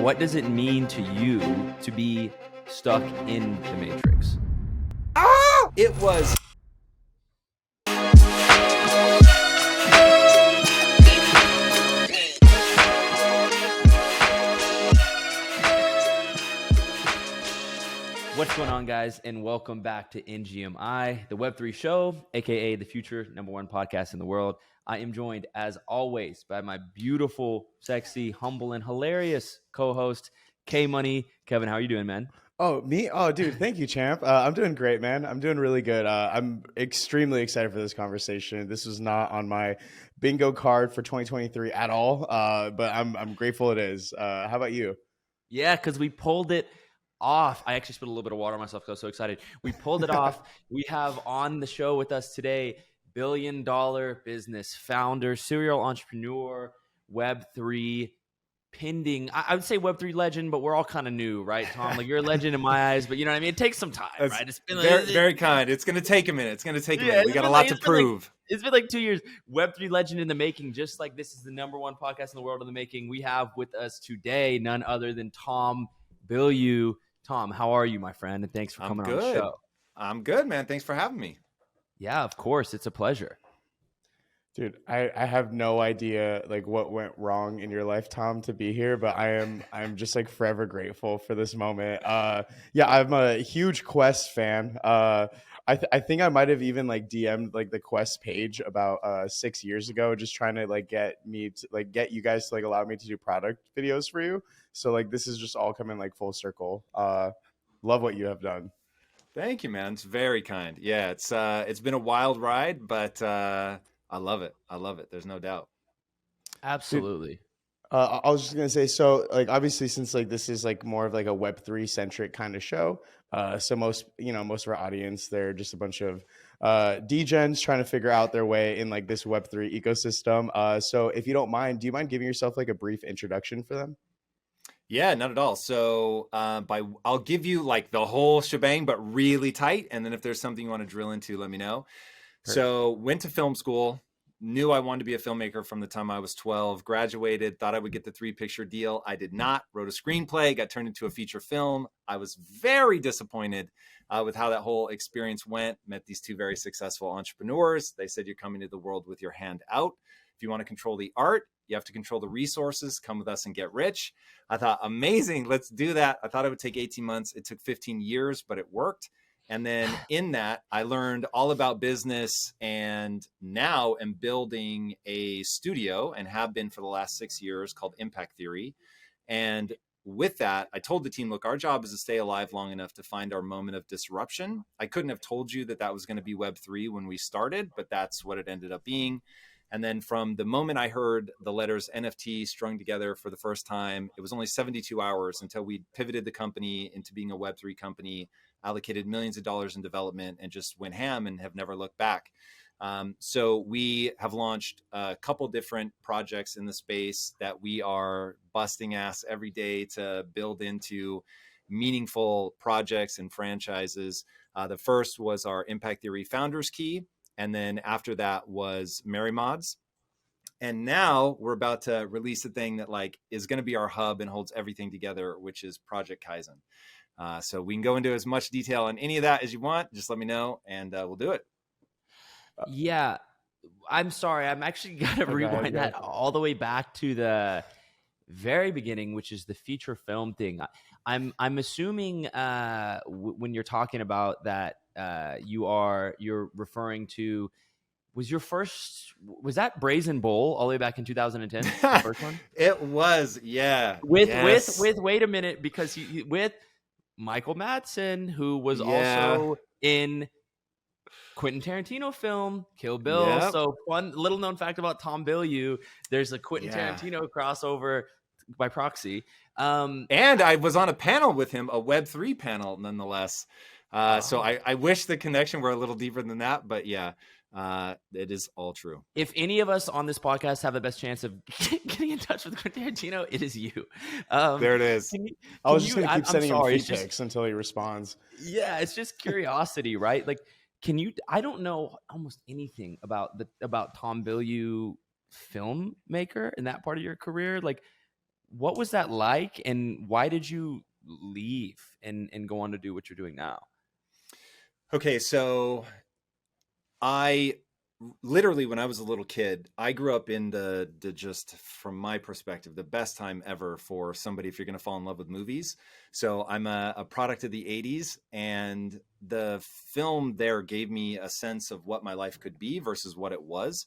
What does it mean to you to be stuck in the Matrix? It was. What's going on, guys, and welcome back to ngmi, the Web3 show, aka the future #1 podcast in the world. I am joined, as always, by my beautiful, sexy, humble, and hilarious co-host, K-Money. Kevin, how are you doing, man? Oh, me? Oh, dude, thank you, champ. I'm doing great, man. I'm doing really good. I'm extremely excited for this conversation. This was not on my bingo card for 2023 at all, but I'm grateful it is. How about you? Yeah, because we pulled it off. I actually spilled a little bit of water on myself because I was so excited. We pulled it off. We have on the show with us today, billion-dollar business founder, serial entrepreneur, Web3 pending. I would say Web3 legend, but we're all kind of new, right, Tom? Like, you're a legend in my eyes, but you know what I mean? It takes some time, right? It's been very kind. It's going to take a minute. We got a lot to prove. It's been like 2 years. Web3 legend in the making, just like this is the #1 podcast in the world in the making. We have with us today none other than Tom Bilyeu. Tom, how are you, my friend? And thanks for coming on the show. I'm good, man. Thanks for having me. Yeah, of course. It's a pleasure. Dude, I have no idea like what went wrong in your life, Tom, to be here, but I'm just like forever grateful for this moment. Yeah, I'm a huge Quest fan. I think I might have even like DM'd like the Quest page about 6 years ago, just trying to like get you guys to like allow me to do product videos for you. So like this is just all coming like full circle. Love what you have done. Thank you, man. It's very kind. Yeah, it's been a wild ride, but I love it. There's no doubt. Absolutely. I was just gonna say, so like obviously since like this is like more of like a Web3 centric kind of show, so most of our audience, they're just a bunch of degens trying to figure out their way in like this Web3 ecosystem. So if you don't mind, do you mind giving yourself like a brief introduction for them? Yeah, not at all. So I'll give you like the whole shebang, but really tight. And then if there's something you want to drill into, let me know. Perfect. So went to film school, knew I wanted to be a filmmaker from the time I was 12, graduated, thought I would get the 3-picture deal. I did not. Wrote a screenplay, got turned into a feature film. I was very disappointed with how that whole experience went. Met these two very successful entrepreneurs. They said, you're coming to the world with your hand out. If you want to control the art, you have to control the resources. Come with us and get rich. I thought, amazing, let's do that. I thought it would take 18 months. It took 15 years, but it worked. And then in that, I learned all about business, and now am building a studio and have been for the last 6 years called Impact Theory. And with that, I told the team, look, our job is to stay alive long enough to find our moment of disruption. I couldn't have told you that that was going to be Web3 when we started, but that's what it ended up being. And then from the moment I heard the letters NFT strung together for the first time, it was only 72 hours until we pivoted the company into being a Web3 company, allocated millions of dollars in development, and just went ham and have never looked back. So we have launched a couple different projects in the space that we are busting ass every day to build into meaningful projects and franchises. The first was our Impact Theory Founders Key. And then after that was Mary Mods. And now we're about to release a thing that like is going to be our hub and holds everything together, which is Project Kaizen. So we can go into as much detail on any of that as you want. Just let me know and we'll do it. Yeah. I'm sorry. I'm actually going to rewind that all the way back to the very beginning, which is the feature film thing. I'm assuming when you're talking about that, you're referring to, was that Brazen Bull all the way back in 2010? The first one? It was, yeah. With wait a minute, because with Michael Madsen, who was also in Quentin Tarantino film Kill Bill. Yep. So fun little known fact about Tom Bilyeu, there's a Quentin Tarantino crossover by proxy. And I was on a panel with him, a Web3 panel nonetheless. So I wish the connection were a little deeper than that, but yeah, it is all true. If any of us on this podcast have the best chance of getting in touch with Quentin Tarantino, it is you. There it is. I was just going to keep sending him feed pics until he responds. Yeah, it's just curiosity, right? Like, I don't know almost anything about Tom Bilyeu, filmmaker, in that part of your career. Like, what was that like, and why did you leave and go on to do what you're doing now? Okay, so I literally, when I was a little kid, I grew up in the just from my perspective, the best time ever for somebody if you're going to fall in love with movies. So I'm a product of the 80s, and the film there gave me a sense of what my life could be versus what it was.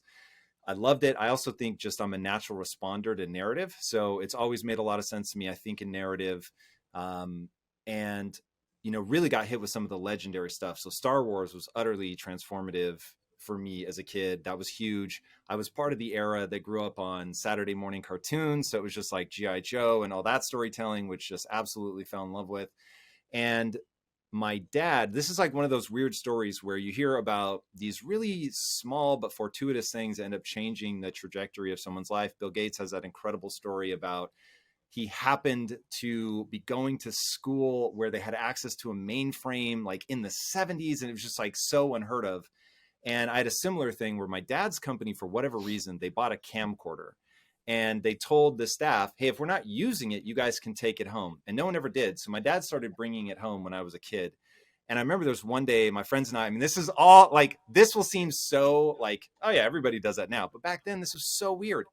I loved it. I also think just I'm a natural responder to narrative. So it's always made a lot of sense to me. I think in narrative, and, really got hit with some of the legendary stuff. So Star Wars was utterly transformative for me as a kid. That was huge. I was part of the era that grew up on Saturday morning cartoons. So it was just like G.I. Joe and all that storytelling, which just absolutely fell in love with. And my dad, this is like one of those weird stories where you hear about these really small but fortuitous things that end up changing the trajectory of someone's life. Bill Gates has that incredible story about he happened to be going to school where they had access to a mainframe like in the 70s, and it was just like so unheard of. And I had a similar thing where my dad's company, for whatever reason, they bought a camcorder. And they told the staff, hey, if we're not using it, you guys can take it home. And no one ever did. So my dad started bringing it home when I was a kid. And I remember there was one day, my friends and I mean, this is all like, this will seem so like, oh yeah, everybody does that now. But back then, this was so weird.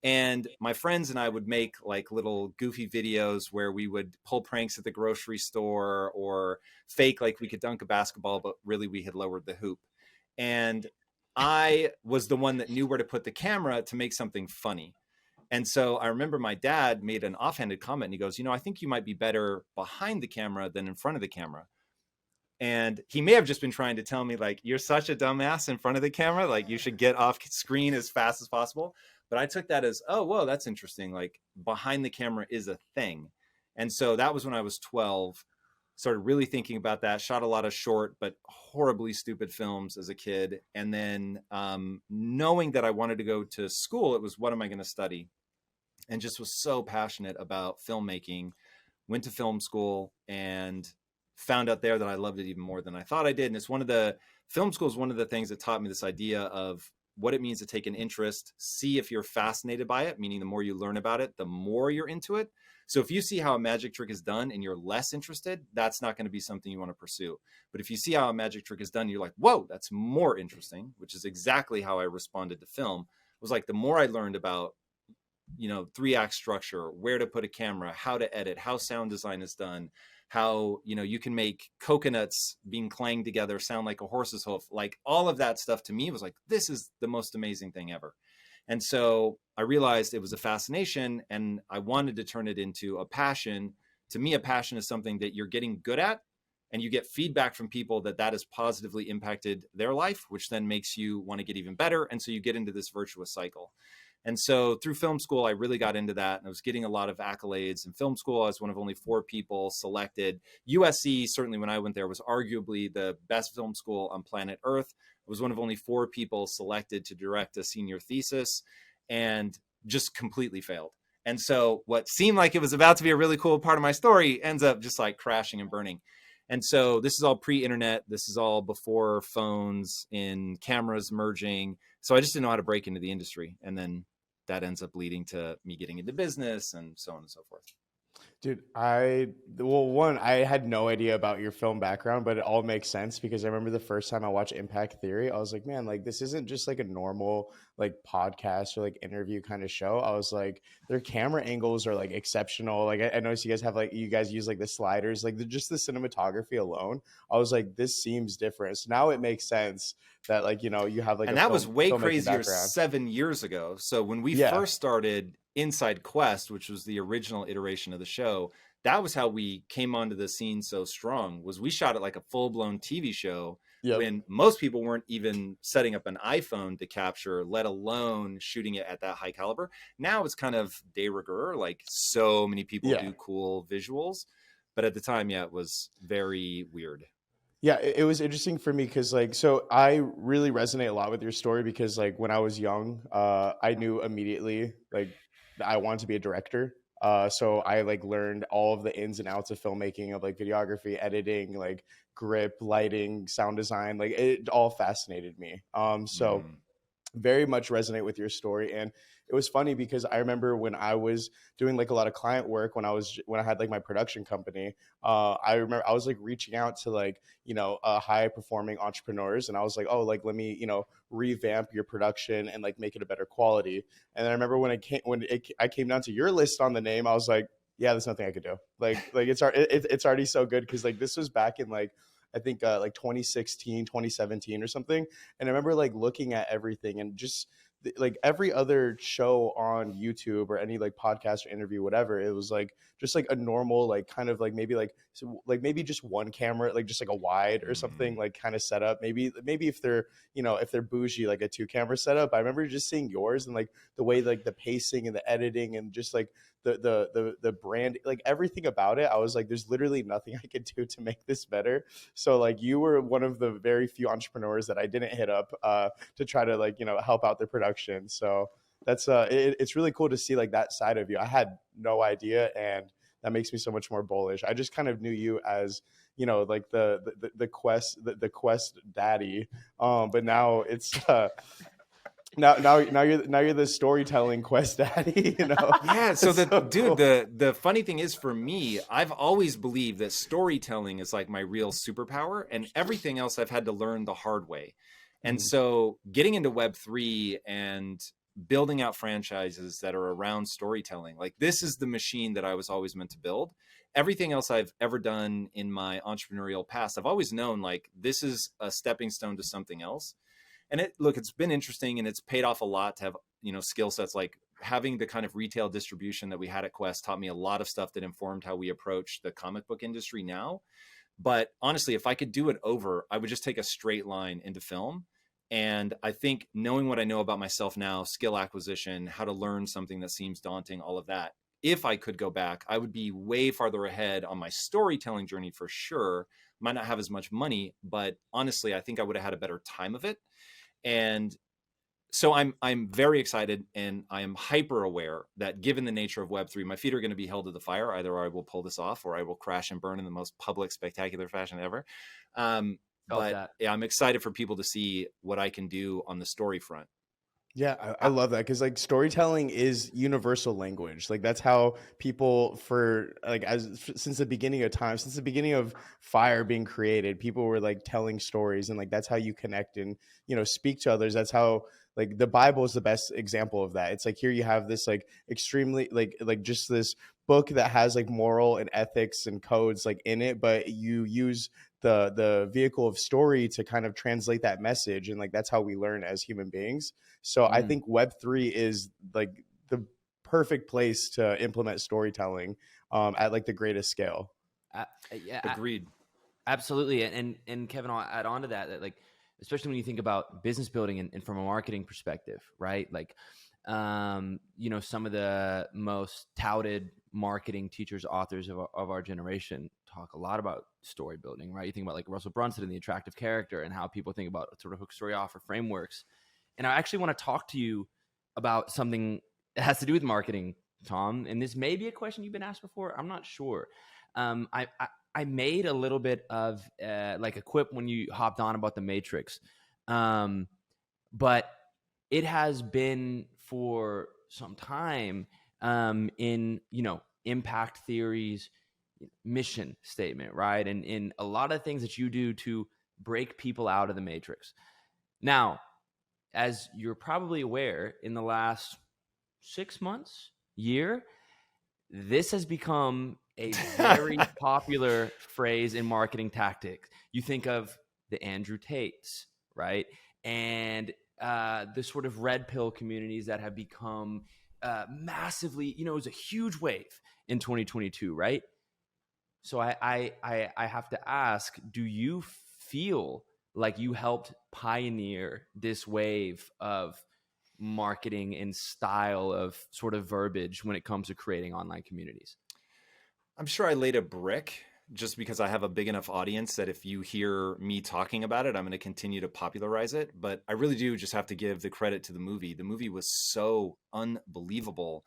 And my friends and I would make like little goofy videos where we would pull pranks at the grocery store or fake like we could dunk a basketball, but really we had lowered the hoop. And I was the one that knew where to put the camera to make something funny. And so I remember my dad made an offhanded comment, and he goes, I think you might be better behind the camera than in front of the camera. And he may have just been trying to tell me, like, you're such a dumbass in front of the camera. Like, you should get off screen as fast as possible. But I took that as, oh, whoa, that's interesting. Like, behind the camera is a thing. And so that was when I was 12. Started really thinking about that. Shot a lot of short but horribly stupid films as a kid. And then knowing that I wanted to go to school, it was, what am I going to study? And just was so passionate about filmmaking. Went to film school and found out there that I loved it even more than I thought I did. And it's film school is one of the things that taught me this idea of what it means to take an interest, see if you're fascinated by it, meaning the more you learn about it, the more you're into it. So if you see how a magic trick is done and you're less interested, that's not going to be something you want to pursue. But if you see how a magic trick is done, you're like, whoa, that's more interesting, which is exactly how I responded to film. It was like, the more I learned about 3-act structure, where to put a camera, how to edit, how sound design is done, how, you can make coconuts being clanged together sound like a horse's hoof. Like all of that stuff to me was like, this is the most amazing thing ever. And so I realized it was a fascination and I wanted to turn it into a passion. To me, a passion is something that you're getting good at and you get feedback from people that has positively impacted their life, which then makes you want to get even better. And so you get into this virtuous cycle. And so through film school, I really got into that. And I was getting a lot of accolades. In film school, I was one of only 4 people selected. USC, certainly when I went there, was arguably the best film school on planet Earth. I was one of only 4 people selected to direct a senior thesis and just completely failed. And so what seemed like it was about to be a really cool part of my story ends up just like crashing and burning. And so this is all pre-internet. This is all before phones and cameras merging. So I just didn't know how to break into the industry. And then that ends up leading to me getting into business and so on and so forth. Dude, I had no idea about your film background, but it all makes sense because I remember the first time I watched Impact Theory, I was like, man, like this isn't just like a normal like podcast or like interview kind of show. I was like, their camera angles are like exceptional. Like I noticed you guys use like the sliders, like just the cinematography alone. I was like, this seems different. So now it makes sense that like, you have like, and that was way crazier background. 7 years ago. So when we first started Inside Quest, which was the original iteration of the show, that was how we came onto the scene so strong. Was we shot it like a full-blown TV show when most people weren't even setting up an iPhone to capture, let alone shooting it at that high caliber. Now it's kind of de rigueur, like so many people do cool visuals, but at the time, it was very weird. Yeah, it was interesting for me because so I really resonate a lot with your story because like when I was young, I knew immediately like I wanted to be a director. So I like learned all of the ins and outs of filmmaking, of like videography, editing, like grip, lighting, sound design. Like it all fascinated me. So very much resonate with your story. And it was funny because I remember when I was doing like a lot of client work when I had like my production company. I remember I was like reaching out to like, high performing entrepreneurs, and I was like, oh, like let me, revamp your production and like make it a better quality. And I remember I came down to your list on the name, I was like, yeah, there's nothing I could do. Like it's already so good, because like this was back in like I think like 2016, 2017 or something. And I remember like looking at everything and just like every other show on YouTube or any like podcast or interview, whatever, it was like just like a normal, like kind of like maybe like like maybe just one camera, like just like a wide or something, like kind of setup. Maybe if they're if they're bougie, like a 2 camera setup. I remember just seeing yours and like the way like the pacing and the editing and just like the brand, like everything about it. I was like, there's literally nothing I could do to make this better. So like you were one of the very few entrepreneurs that I didn't hit up to try to like help out the production. So that's it's really cool to see like that side of you. I had no idea, and that makes me so much more bullish. I just kind of knew you as like the quest daddy, but now it's now you're the storytelling quest daddy, Yeah. So cool. the funny thing is, for me, I've always believed that storytelling is like my real superpower, and everything else I've had to learn the hard way. And so getting into Web3 and building out franchises that are around storytelling, like this is the machine that I was always meant to build. Everything else I've ever done in my entrepreneurial past, I've always known like this is a stepping stone to something else. And it's been interesting, and it's paid off a lot to have, skill sets like having the kind of retail distribution that we had at Quest taught me a lot of stuff that informed how we approach the comic book industry now. But honestly, if I could do it over, I would just take a straight line into film. And I think knowing what I know about myself now, skill acquisition, how to learn something that seems daunting, all of that, if I could go back, I would be way farther ahead on my storytelling journey for sure. Might not have as much money, but honestly, I think I would have had a better time of it. And so I'm very excited, and I am hyper aware that given the nature of Web3, my feet are going to be held to the fire. Either I will pull this off, or I will crash and burn in the most public, spectacular fashion ever. But yeah, I'm excited for people to see what I can do on the story front. Yeah, I love that, because like storytelling is universal language. Like that's how people since the beginning of time, since the beginning of fire being created, people were like telling stories, and like that's how you connect and speak to others. That's how like the Bible is the best example of that. It's like here you have this like extremely like just this book that has like moral and ethics and codes like in it, but you use the vehicle of story to kind of translate that message, and like that's how we learn as human beings. So I think Web3 is like the perfect place to implement storytelling at like the greatest scale. Yeah, agreed. Absolutely. And Kevin, I'll add on to that like, especially when you think about business building and from a marketing perspective, right? Like, some of the most touted marketing teachers, authors of our generation talk a lot about story building, right? You think about like Russell Brunson and the attractive character, and how people think about sort of hook, story, offer frameworks. And I actually want to talk to you about something that has to do with marketing, Tom. And this may be a question you've been asked before. I'm not sure. I made a little bit of like a quip when you hopped on about the Matrix. But it has been for some time in, impact theories, mission statement, right? And in a lot of things that you do to break people out of the Matrix. Now, as you're probably aware, in the last 6 months, year, this has become a very popular phrase in marketing tactics. You think of the Andrew Tates, right? And the sort of red pill communities that have become massively, it was a huge wave in 2022, right? So I have to ask, do you feel like you helped pioneer this wave of marketing and style of sort of verbiage when it comes to creating online communities? I'm sure I laid a brick, just because I have a big enough audience that if you hear me talking about it, I'm going to continue to popularize it. But I really do just have to give the credit to the movie. The movie was so unbelievable.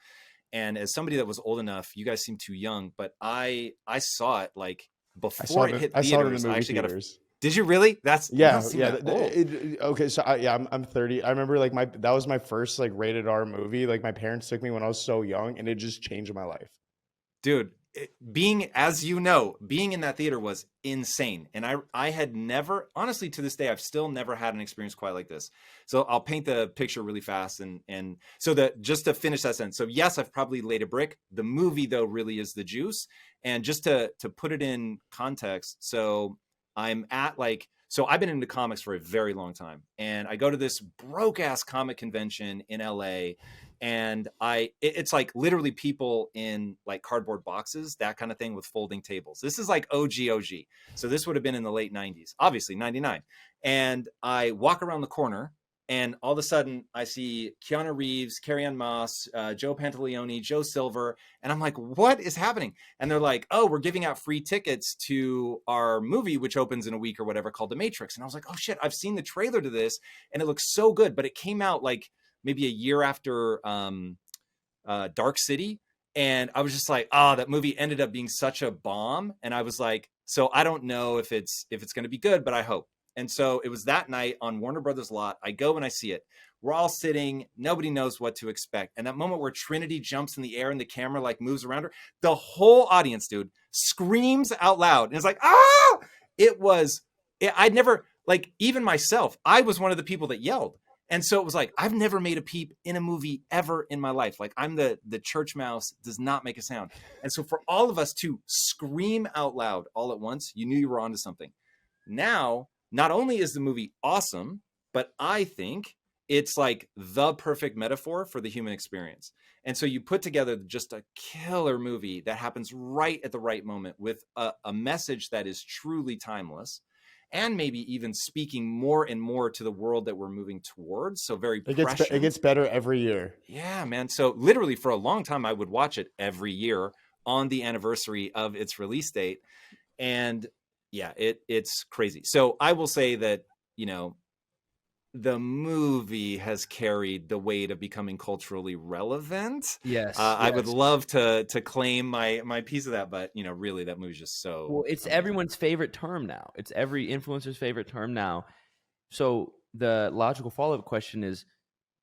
And as somebody that was old enough, you guys seem too young, but I saw it like before it hit theaters. I actually theaters. Did you really? You don't seem that old. Okay, so I'm 30. I remember like that was my first like rated R movie. Like my parents took me when I was so young, and it just changed my life. Dude, being, as you know, being in that theater was insane. And I had never, honestly, to this day, I've still never had an experience quite like this. So I'll paint the picture really fast. And so that, just to finish that sentence. So yes, I've probably laid a brick. The movie though really is the juice. And just to put it in context. So I'm at like, so I've been into comics for a very long time, and I go to this broke ass comic convention in LA, and it's like literally people in like cardboard boxes, that kind of thing, with folding tables. This is like OG. So this would have been in the late 90s, obviously 99. And I walk around the corner, and all of a sudden I see Keanu Reeves, Carrie-Anne Moss, Joe Pantoliano, Joe Silver. And I'm like, what is happening? And they're like, oh, we're giving out free tickets to our movie, which opens in a week or whatever, called The Matrix. And I was like, oh shit, I've seen the trailer to this and it looks so good. But it came out like maybe a year after Dark City. And I was just like, oh, that movie ended up being such a bomb. And I was like, so I don't know if it's going to be good, but I hope. And so it was that night on Warner Brothers lot. I go and I see it. We're all sitting. Nobody knows what to expect. And that moment where Trinity jumps in the air and the camera like moves around her, the whole audience, dude, screams out loud. And it's like, ah! I'd never, like, even myself, I was one of the people that yelled. And so it was like, I've never made a peep in a movie ever in my life. Like, I'm the church mouse, does not make a sound. And so for all of us to scream out loud all at once, you knew you were onto something. Now, not only is the movie awesome, but I think it's like the perfect metaphor for the human experience. And so you put together just a killer movie that happens right at the right moment with a message that is truly timeless, and maybe even speaking more and more to the world that we're moving towards. So very prescient. It gets better every year. Yeah, man. So literally for a long time, I would watch it every year on the anniversary of its release date. And yeah, it's crazy. So I will say that, you know, the movie has carried the weight of becoming culturally relevant. Yes. I would love to claim my piece of that, but you know, really that movie's just so well, it's amazing. Everyone's favorite term now. It's every influencer's favorite term now. So the logical follow-up question is,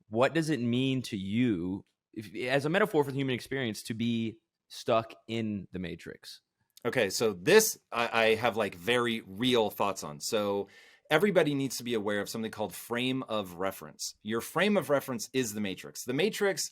what does it mean to you, as a metaphor for the human experience, to be stuck in the Matrix? Okay, so this I have like very real thoughts on. So everybody needs to be aware of something called frame of reference. Your frame of reference is the Matrix. The Matrix,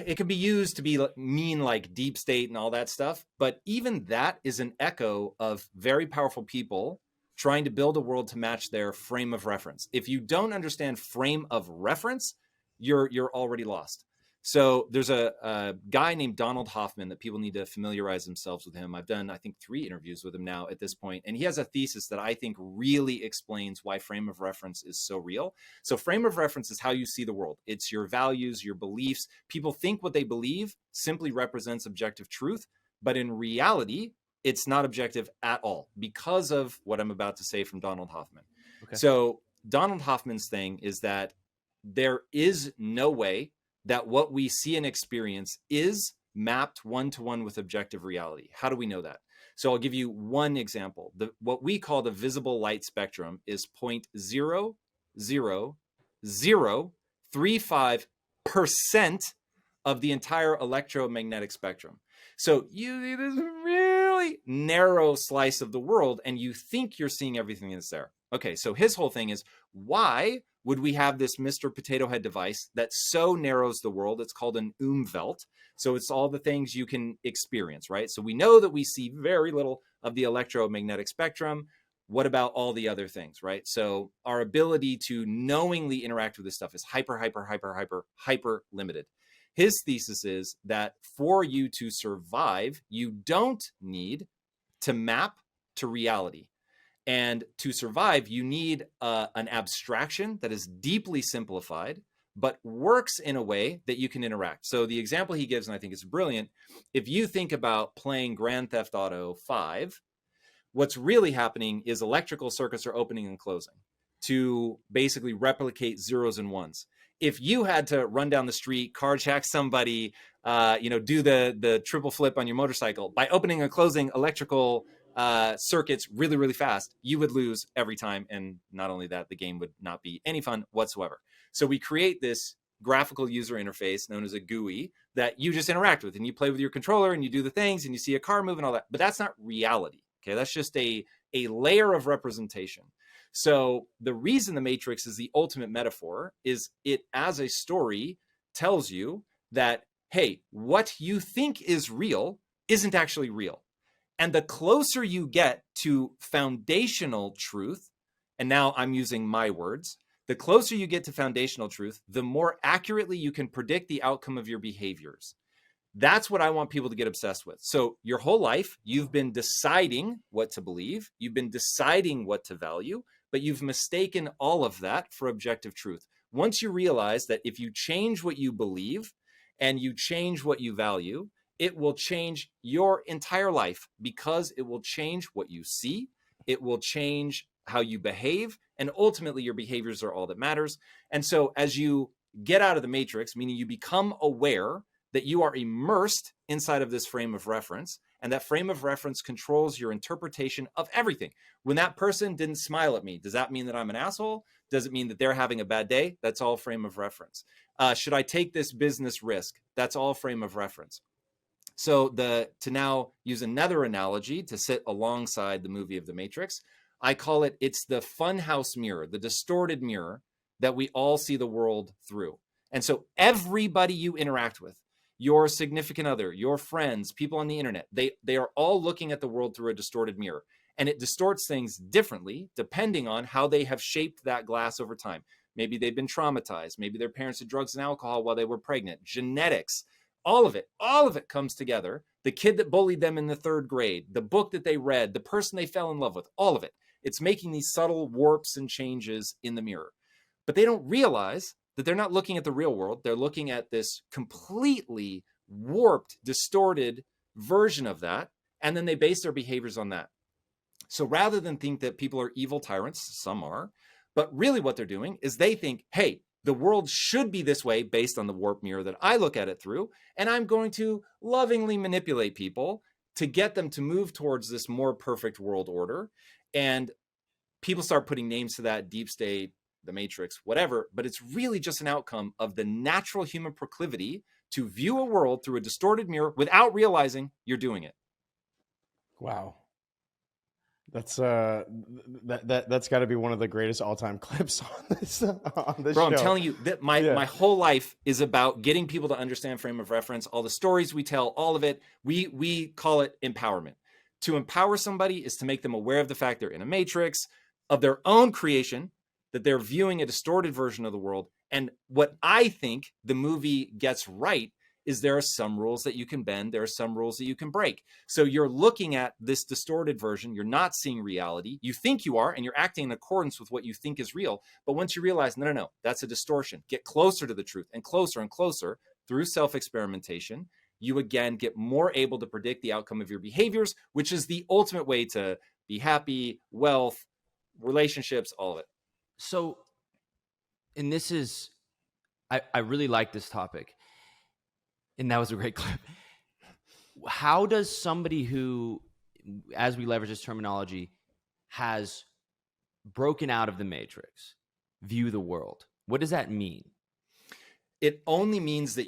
it can be used to mean like deep state and all that stuff, but even that is an echo of very powerful people trying to build a world to match their frame of reference. If you don't understand frame of reference, you're already lost. So there's a guy named Donald Hoffman that people need to familiarize themselves with him. I've done, I think, 3 interviews with him now at this point. And he has a thesis that I think really explains why frame of reference is so real. So frame of reference is how you see the world. It's your values, your beliefs. People think what they believe simply represents objective truth. But in reality, it's not objective at all because of what I'm about to say from Donald Hoffman. Okay. So Donald Hoffman's thing is that there is no way that what we see and experience is mapped one-to-one with objective reality. How do we know that? So I'll give you one example. What we call the visible light spectrum is 0.00035% of the entire electromagnetic spectrum. So you see this really narrow slice of the world, and you think you're seeing everything that's there. Okay, so his whole thing is, why would we have this Mr. Potato Head device that so narrows the world? It's called an Umwelt. So it's all the things you can experience, right? So we know that we see very little of the electromagnetic spectrum. What about all the other things, right? So our ability to knowingly interact with this stuff is hyper limited. His thesis is that for you to survive, you don't need to map to reality. And to survive, you need an abstraction that is deeply simplified, but works in a way that you can interact. So the example he gives, and I think it's brilliant, if you think about playing Grand Theft Auto 5, what's really happening is electrical circuits are opening and closing to basically replicate zeros and ones. If you had to run down the street, carjack somebody, do the triple flip on your motorcycle, by opening and closing electrical circuits really, really fast, you would lose every time. And not only that, the game would not be any fun whatsoever. So we create this graphical user interface known as a GUI that you just interact with, and you play with your controller and you do the things and you see a car move and all that. But that's not reality. Okay, that's just a layer of representation. So the reason the Matrix is the ultimate metaphor is it, as a story, tells you that, hey, what you think is real isn't actually real. And the closer you get to foundational truth, and now I'm using my words, the closer you get to foundational truth, the more accurately you can predict the outcome of your behaviors. That's what I want people to get obsessed with. So your whole life, you've been deciding what to believe. You've been deciding what to value, but you've mistaken all of that for objective truth. Once you realize that if you change what you believe and you change what you value, it will change your entire life, because it will change what you see. It will change how you behave. And ultimately, your behaviors are all that matters. And so as you get out of the matrix, meaning you become aware that you are immersed inside of this frame of reference, and that frame of reference controls your interpretation of everything. When that person didn't smile at me, does that mean that I'm an asshole? Does it mean that they're having a bad day? That's all frame of reference. Should I take this business risk? That's all frame of reference. So to now use another analogy to sit alongside the movie of The Matrix, I call it's the funhouse mirror, the distorted mirror that we all see the world through. And so everybody you interact with, your significant other, your friends, people on the internet, they are all looking at the world through a distorted mirror. And it distorts things differently depending on how they have shaped that glass over time. Maybe they've been traumatized. Maybe their parents had drugs and alcohol while they were pregnant. Genetics, all of it comes together. The kid that bullied them in the 3rd grade, the book that they read, the person they fell in love with, all of it. It's making these subtle warps and changes in the mirror. But they don't realize that they're not looking at the real world. They're looking at this completely warped, distorted version of that. And then they base their behaviors on that. So rather than think that people are evil tyrants, some are, but really what they're doing is they think, hey, the world should be this way based on the warp mirror that I look at it through. And I'm going to lovingly manipulate people to get them to move towards this more perfect world order. And people start putting names to that: deep state, the matrix, whatever. But it's really just an outcome of the natural human proclivity to view a world through a distorted mirror without realizing you're doing it. Wow. That's that's got to be one of the greatest all-time clips on this Bro, show. I'm telling you that my whole life is about getting people to understand frame of reference. All the stories we tell, all of it, we call it empowerment. To empower somebody is to make them aware of the fact they're in a matrix of their own creation, that they're viewing a distorted version of the world. And what I think the movie gets right is there are some rules that you can bend. There are some rules that you can break. So you're looking at this distorted version. You're not seeing reality. You think you are, and you're acting in accordance with what you think is real. But once you realize, no, that's a distortion. Get closer to the truth, and closer through self-experimentation. You again get more able to predict the outcome of your behaviors, which is the ultimate way to be happy, wealth, relationships, all of it. So, and this is, I really like this topic. And that was a great clip. How does somebody who, as we leverage this terminology, has broken out of the matrix view the world? What does that mean? It only means that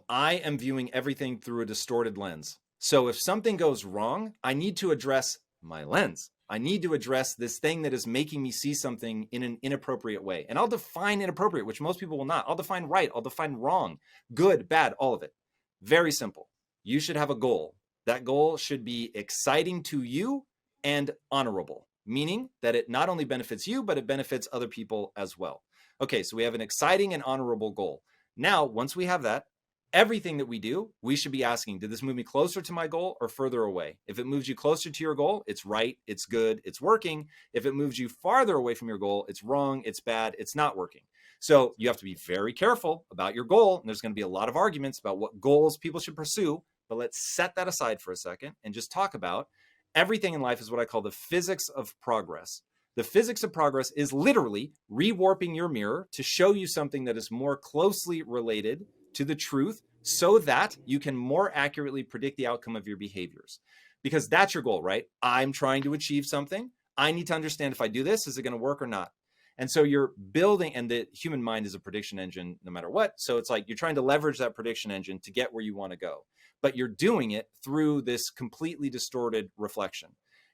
I am viewing everything through a distorted lens. So if something goes wrong, I need to address my lens. I need to address this thing that is making me see something in an inappropriate way. And I'll define inappropriate, which most people will not. I'll define right. I'll define wrong, good, bad, all of it. Very simple. You should have a goal. That goal should be exciting to you and honorable, meaning that it not only benefits you, but it benefits other people as well. Okay, so we have an exciting and honorable goal. Now, once we have that, everything that we do, we should be asking, did this move me closer to my goal or further away? If it moves you closer to your goal, it's right, it's good, it's working. If it moves you farther away from your goal, it's wrong, it's bad, it's not working. So you have to be very careful about your goal. And there's going to be a lot of arguments about what goals people should pursue. But let's set that aside for a second and just talk about everything in life is what I call the physics of progress. The physics of progress is literally rewarping your mirror to show you something that is more closely related to the truth so that you can more accurately predict the outcome of your behaviors. because that's your goal, right? I'm trying to achieve something. I need to understand if I do this, is it going to work or not? And so you're building, and the human mind is a prediction engine no matter what. So it's like you're trying to leverage that prediction engine to get where you want to go, but you're doing it through this completely distorted reflection.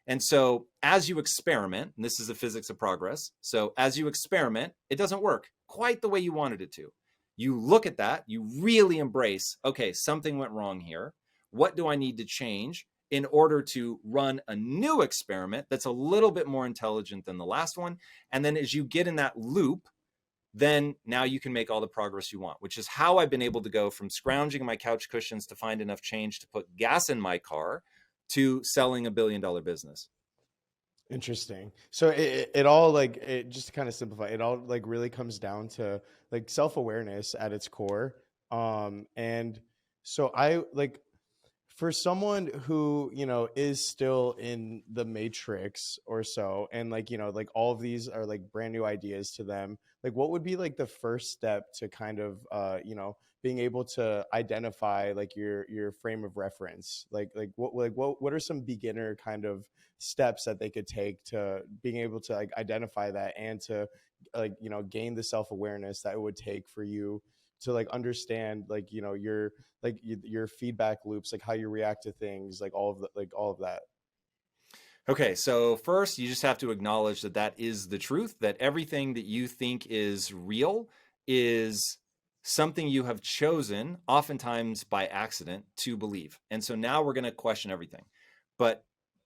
And so as you experiment, and this is the physics of progress. So as you experiment, it doesn't work quite the way you wanted it to. You look at that, you really embrace, okay, something went wrong here. What do I need to change in order to run a new experiment that's a little bit more intelligent than the last one? And then as you get in that loop, then now you can make all the progress you want, which is how I've been able to go from scrounging my couch cushions to find enough change to put gas in my car to selling $1 billion business. Interesting. So it all like, it just to kind of simplify, it all like really comes down to like self-awareness at its core. And so I like, for someone who, you know, is still in the matrix or so, and like, you know, like all of these are like brand new ideas to them, like what would be like the first step to kind of, you know, being able to identify like your frame of reference? Like what are some beginner kind of steps that they could take to being able to like identify that and to like, you know, gain the self-awareness that it would take for you to like understand like, you know, your feedback loops, like how you react to things, like all of that. Okay, so first you just have to acknowledge that that is the truth, that everything that you think is real is something you have chosen, oftentimes by accident, to believe. And so now we're going to question everything. But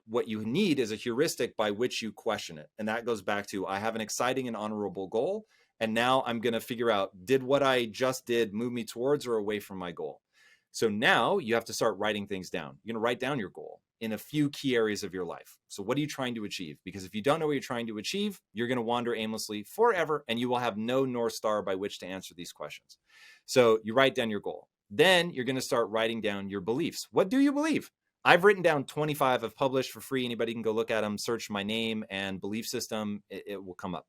what you need is a heuristic by which you question it. And that goes back to, I have an exciting and honorable goal, and now I'm going to figure out, did what I just did move me towards or away from my goal? So now you have to start writing things down. You're going to write down your goal in a few key areas of your life. So what are you trying to achieve? Because if you don't know what you're trying to achieve, you're going to wander aimlessly forever, and you will have no North Star by which to answer these questions. So you write down your goal. Then you're going to start writing down your beliefs. What do you believe? I've written down 25. I've published for free. Anybody can go look at them, search my name and belief system. It will come up.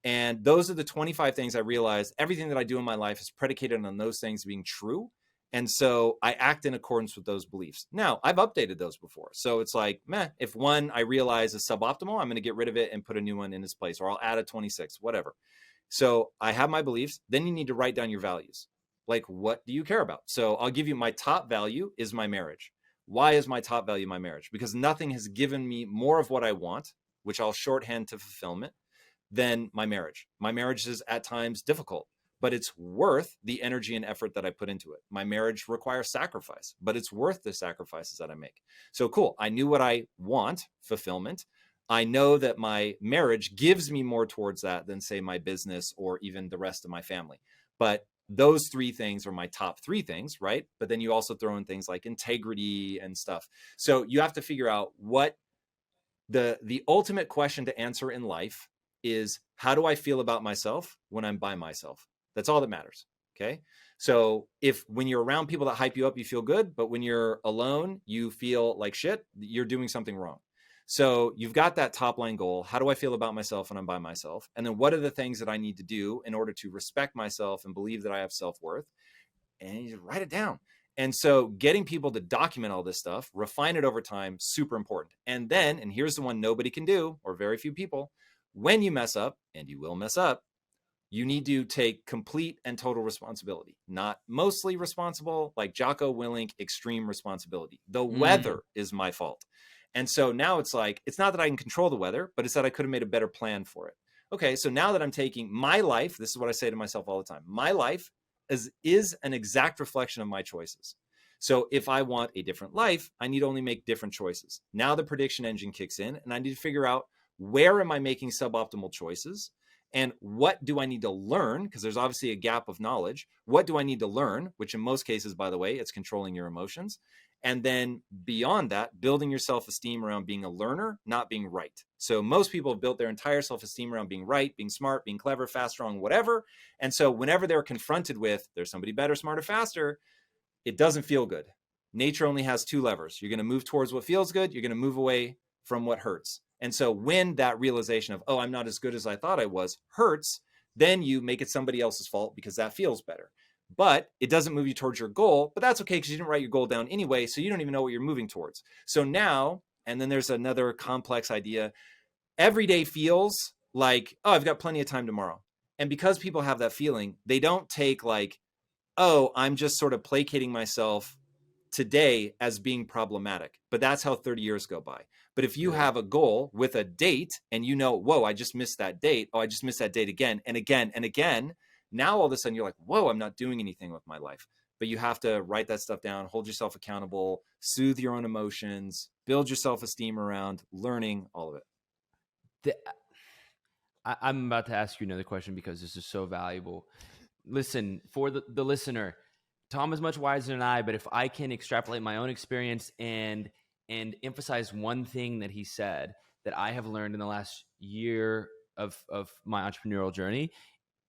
And those are the 25 things I realized everything that I do in my life is predicated on those things being true. And so I act in accordance with those beliefs. Now, I've updated those before. So it's like, if one I realize is suboptimal, I'm going to get rid of it and put a new one in its place, or I'll add a 26, whatever. So I have my beliefs. Then you need to write down your values. Like, what do you care about? So I'll give you my top value is my marriage. Why is my top value my marriage? Because nothing has given me more of what I want, which I'll shorthand to fulfillment, than my marriage. My marriage is at times difficult, but it's worth the energy and effort that I put into it. My marriage requires sacrifice, but it's worth the sacrifices that I make. So cool. I knew what I want, fulfillment. I know that my marriage gives me more towards that than, say, my business or even the rest of my family. But those three things are my top three things, right? But then you also throw in things like integrity and stuff. So you have to figure out what the ultimate question to answer in life is, how do I feel about myself when I'm by myself? That's all that matters. Okay. So if when you're around people that hype you up, you feel good, but when you're alone, you feel like shit, you're doing something wrong. So you've got that top line goal. How do I feel about myself when I'm by myself? And then what are the things that I need to do in order to respect myself and believe that I have self-worth? And you write it down. And so getting people to document all this stuff, refine it over time, super important. And then, and here's the one nobody can do, or very few people, when you mess up, and you will mess up, you need to take complete and total responsibility, not mostly responsible, like Jocko Willink, extreme responsibility. The weather is my fault. And so now it's like, it's not that I can control the weather, but it's that I could have made a better plan for it. Okay, so now that I'm taking my life, this is what I say to myself all the time. My life is an exact reflection of my choices. So if I want a different life, I need only make different choices. Now the prediction engine kicks in, and I need to figure out, where am I making suboptimal choices? And what do I need to learn? Because there's obviously a gap of knowledge. What do I need to learn? Which in most cases, by the way, it's controlling your emotions. And then beyond that, building your self-esteem around being a learner, not being right. So most people have built their entire self-esteem around being right, being smart, being clever, fast, strong, whatever. And so whenever they're confronted with, there's somebody better, smarter, faster, it doesn't feel good. Nature only has two levers. You're going to move towards what feels good. You're going to move away from what hurts. And so when that realization of, oh, I'm not as good as I thought I was, hurts, then you make it somebody else's fault because that feels better. but it doesn't move you towards your goal. But that's okay, because you didn't write your goal down anyway, so you don't even know what you're moving towards. So now, and then there's another complex idea. Every day feels like, oh, I've got plenty of time tomorrow. And because people have that feeling, they don't take like, oh, I'm just sort of placating myself today as being problematic. But that's how 30 years go by. But if you have a goal with a date and you know, whoa, I just missed that date. Oh, I just missed that date again and again and again. Now all of a sudden you're like, whoa, I'm not doing anything with my life. But you have to write that stuff down, hold yourself accountable, soothe your own emotions, build your self-esteem around learning, all of it. I'm about to ask you another question because this is so valuable. Listen, for the listener, Tom is much wiser than I, but if I can extrapolate my own experience and emphasize one thing that he said that I have learned in the last year of my entrepreneurial journey,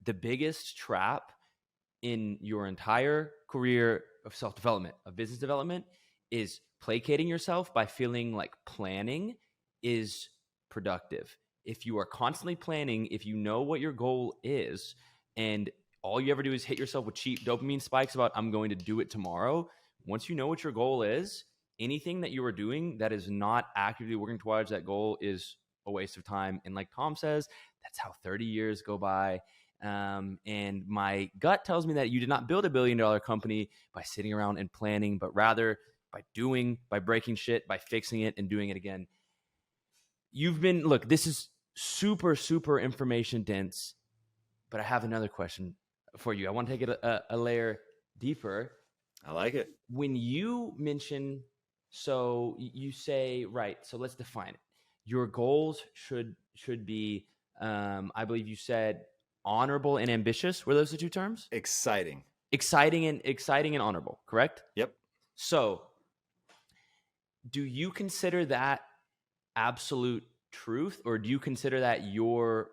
the biggest trap in your entire career of self-development, of business development, is placating yourself by feeling like planning is productive. If you are constantly planning, if you know what your goal is, and all you ever do is hit yourself with cheap dopamine spikes about, I'm going to do it tomorrow. Once you know what your goal is, anything that you are doing that is not actively working towards that goal is a waste of time. And like Tom says, that's how 30 years go by. And my gut tells me that you did not build $1 billion company by sitting around and planning, but rather by doing, by breaking shit, by fixing it and doing it again. Look, this is super, super information dense, but I have another question for you. I want to take it a layer deeper. I like it. When you mention, so you say, right, so let's define it. Your goals should be, I believe you said honorable and ambitious. Were those the two terms? Exciting and honorable, correct? Yep. So do you consider that absolute truth, or do you consider that your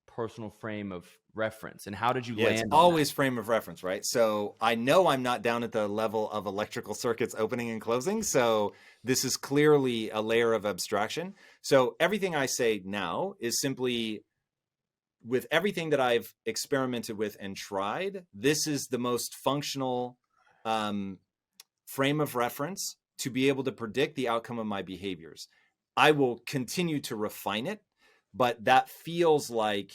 personal frame of reference? And how did you land it's on always that? frame of reference, right? So I know I'm not down at the level of electrical circuits opening and closing. So this is clearly a layer of abstraction. So everything I say now is simply, with everything that I've experimented with and tried, this is the most functional frame of reference to be able to predict the outcome of my behaviors. I will continue to refine it, but that feels like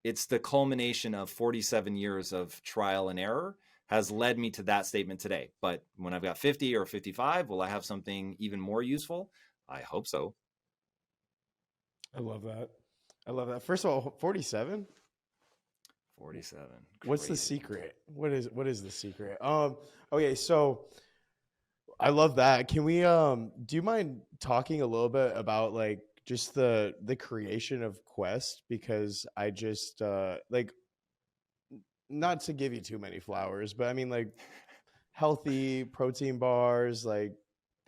it's the culmination of 47 years of trial and error has led me to that statement today. But when I've got 50 or 55, will I have something even more useful? I hope so. I love that. I love that. First of all, 47? 47. What's the secret? What is the secret? Okay, so I love that. Can we do you mind talking a little bit about like just the creation of Quest? Because I just like, not to give you too many flowers, but I mean, like, healthy protein bars, like,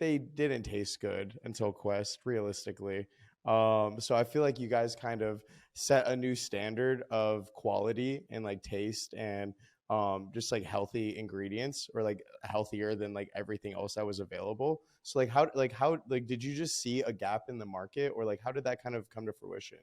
they didn't taste good until Quest, realistically. So I feel like you guys kind of set a new standard of quality and like taste and just like healthy ingredients, or like healthier than like everything else that was available. So how did you just see a gap in the market, or like how did that kind of come to fruition?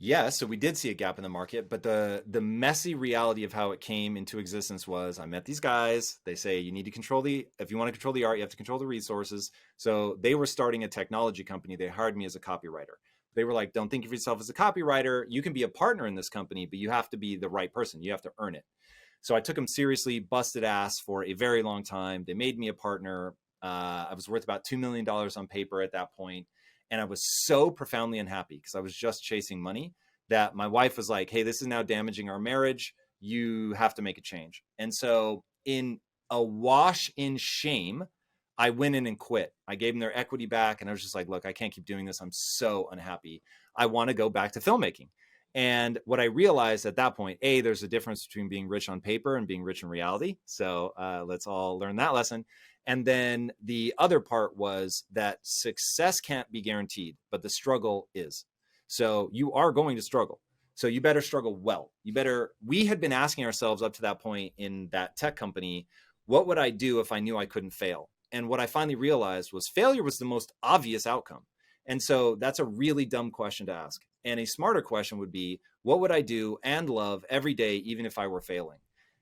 Yeah, so we did see a gap in the market, but the messy reality of how it came into existence was, I met these guys. They say you need to if you want to control the art, you have to control the resources. So they were starting a technology company. They hired me as a copywriter. They were like, don't think of yourself as a copywriter. You can be a partner in this company, but you have to be the right person. You have to earn it. So I took them seriously, busted ass for a very long time. They made me a partner. I was worth about $2 million on paper at that point. And I was so profoundly unhappy because I was just chasing money that my wife was like, hey, this is now damaging our marriage. You have to make a change. And so in a wash in shame, I went in and quit. I gave them their equity back. And I was just like, look, I can't keep doing this. I'm so unhappy. I want to go back to filmmaking. And what I realized at that point, there's a difference between being rich on paper and being rich in reality. So let's all learn that lesson. And then the other part was that success can't be guaranteed, but the struggle is. So you are going to struggle. So you better struggle well. We had been asking ourselves up to that point in that tech company, what would I do if I knew I couldn't fail? And what I finally realized was failure was the most obvious outcome. And so that's a really dumb question to ask. And a smarter question would be, what would I do and love every day, even if I were failing?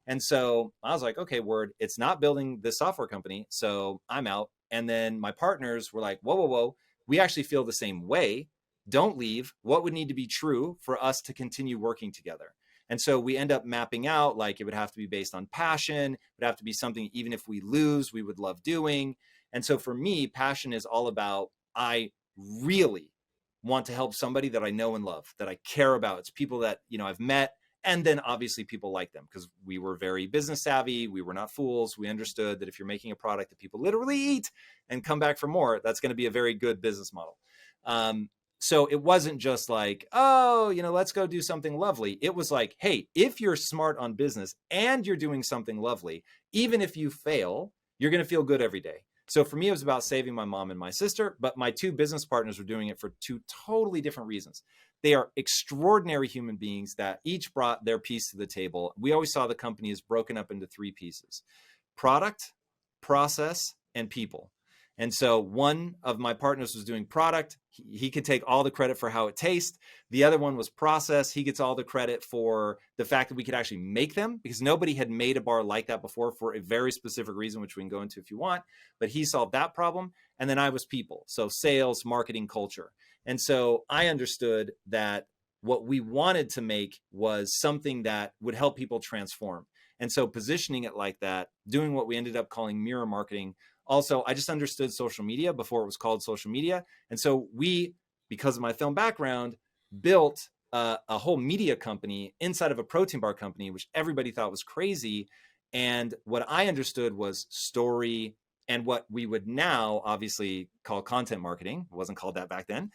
And so I was like, okay, word, it's not building this software company. So I'm out. And then my partners were like, whoa, whoa, whoa, we actually feel the same way. Don't leave. What would need to be true for us to continue working together? And so we end up mapping out, like, it would have to be based on passion. It would have to be something, even if we lose, we would love doing. And so for me, passion is all about, I really want to help somebody that I know and love, that I care about. It's people that, I've met. And then obviously people like them, because we were very business savvy. We were not fools. We understood that if you're making a product that people literally eat and come back for more, that's going to be a very good business model. So it wasn't just like, oh, let's go do something lovely. It was like, hey, if you're smart on business and you're doing something lovely, even if you fail, you're going to feel good every day. So for me, it was about saving my mom and my sister, but my two business partners were doing it for two totally different reasons. They are extraordinary human beings that each brought their piece to the table. We always saw the company as broken up into three pieces: product, process, and people. And so one of my partners was doing product. He could take all the credit for how it tastes. The other one was process. He gets all the credit for the fact that we could actually make them, because nobody had made a bar like that before for a very specific reason, which we can go into if you want. But he solved that problem. And then I was people. So sales, marketing, culture. And so I understood that what we wanted to make was something that would help people transform. And so positioning it like that, doing what we ended up calling mirror marketing. Also, I just understood social media before it was called social media. And so we, because of my film background, built a whole media company inside of a protein bar company, which everybody thought was crazy. And what I understood was story, and what we would now obviously call content marketing. It wasn't called that back then.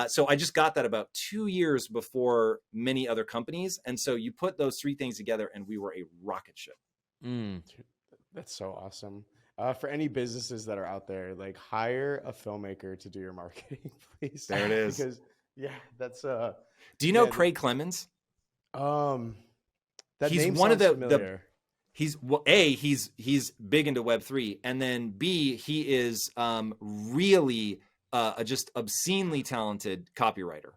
So I just got that about 2 years before many other companies. And so you put those three things together and we were a rocket ship. That's so awesome. For any businesses that are out there, like, hire a filmmaker to do your marketing, please. There it is. Because that's Do you know Craig Clemens? That he's name one sounds of familiar. He's he's big into Web3, and then B, he is really a just obscenely talented copywriter.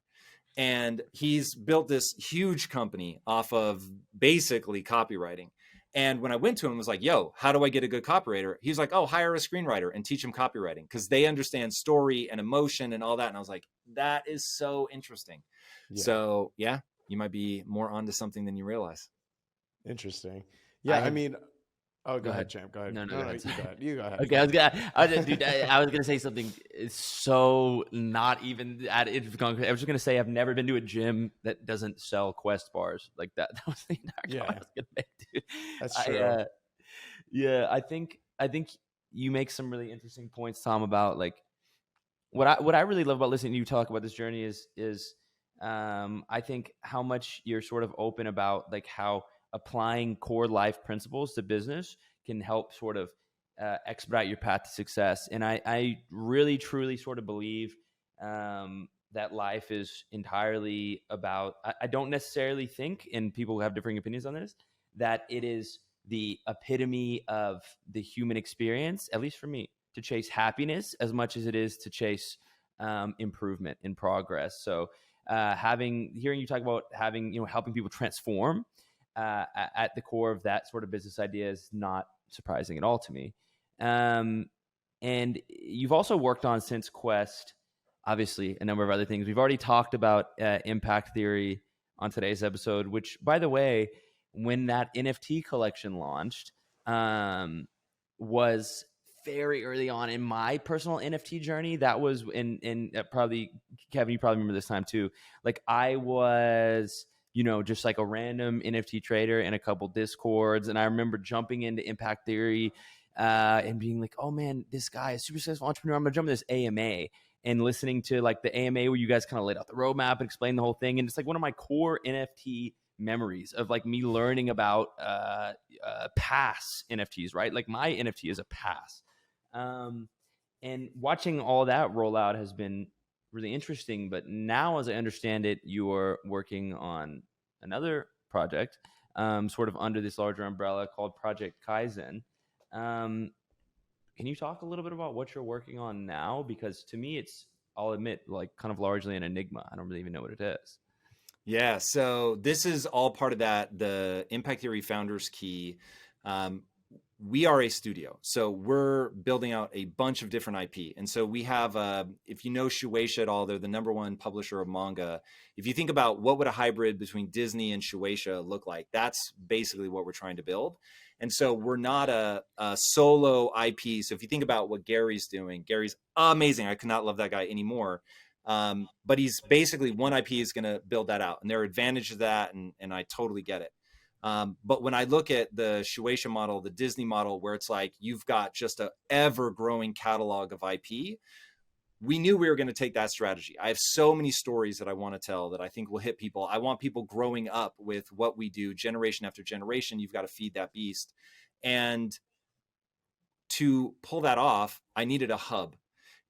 And he's built this huge company off of basically copywriting. And when I went to him, I was like, yo, how do I get a good copywriter? He's like, oh, hire a screenwriter and teach him copywriting, because they understand story and emotion and all that. And I was like, that is so interesting. Yeah. So yeah, you might be more onto something than you realize. Interesting. Yeah, I mean, go ahead, champ. Go ahead. No, you go ahead. You go ahead. Okay, I was gonna say something so not even at it. I was just gonna say I've never been to a gym that doesn't sell Quest bars like that. That was the entire comment I was gonna make, dude. That's true. Yeah, I think you make some really interesting points, Tom, about like what I really love about listening to you talk about this journey is I think how much you're sort of open about like how applying core life principles to business can help sort of expedite your path to success. And I really, truly sort of believe that life is entirely about, I don't necessarily think, and people have differing opinions on this, that it is the epitome of the human experience, at least for me, to chase happiness as much as it is to chase improvement and progress. So hearing you talk about helping people transform at the core of that sort of business idea is not surprising at all to me. And you've also worked on, since Quest, obviously a number of other things. We've already talked about impact theory on today's episode, which, by the way, when that NFT collection launched, was very early on in my personal NFT journey. That was in probably, Kevin, you probably remember this time too. Like, I was, just like a random NFT trader in a couple Discords. And I remember jumping into impact theory and being like, oh man, this guy is a super successful entrepreneur. I'm going to jump into this AMA, and listening to like the AMA where you guys kind of laid out the roadmap and explained the whole thing. And it's like one of my core NFT memories of like me learning about pass NFTs, right? Like my NFT is a pass. And watching all that roll out has been really interesting. But now, as I understand it, you are working on another project, sort of under this larger umbrella called Project Kaizen. Can you talk a little bit about what you're working on now? Because to me, it's I'll admit, like kind of largely an enigma. I don't really even know what it is. Yeah, so this is all part of that, the Impact Theory Founders Key. Um, we are a studio, so we're building out a bunch of different IP. And so we have, if you know Shueisha at all, they're the #1 publisher of manga. If you think about what would a hybrid between Disney and Shueisha look like, that's basically what we're trying to build. And so we're not a solo IP. So if you think about what Gary's doing, Gary's amazing. I could not love that guy anymore. But he's basically one IP is going to build that out, and there are advantages to that, and I totally get it. But when I look at the Shueisha model, the Disney model, where it's like you've got just a ever growing catalog of IP, we knew we were going to take that strategy. I have so many stories that I want to tell that I think will hit people. I want people growing up with what we do generation after generation. You've got to feed that beast. And to pull that off, I needed a hub.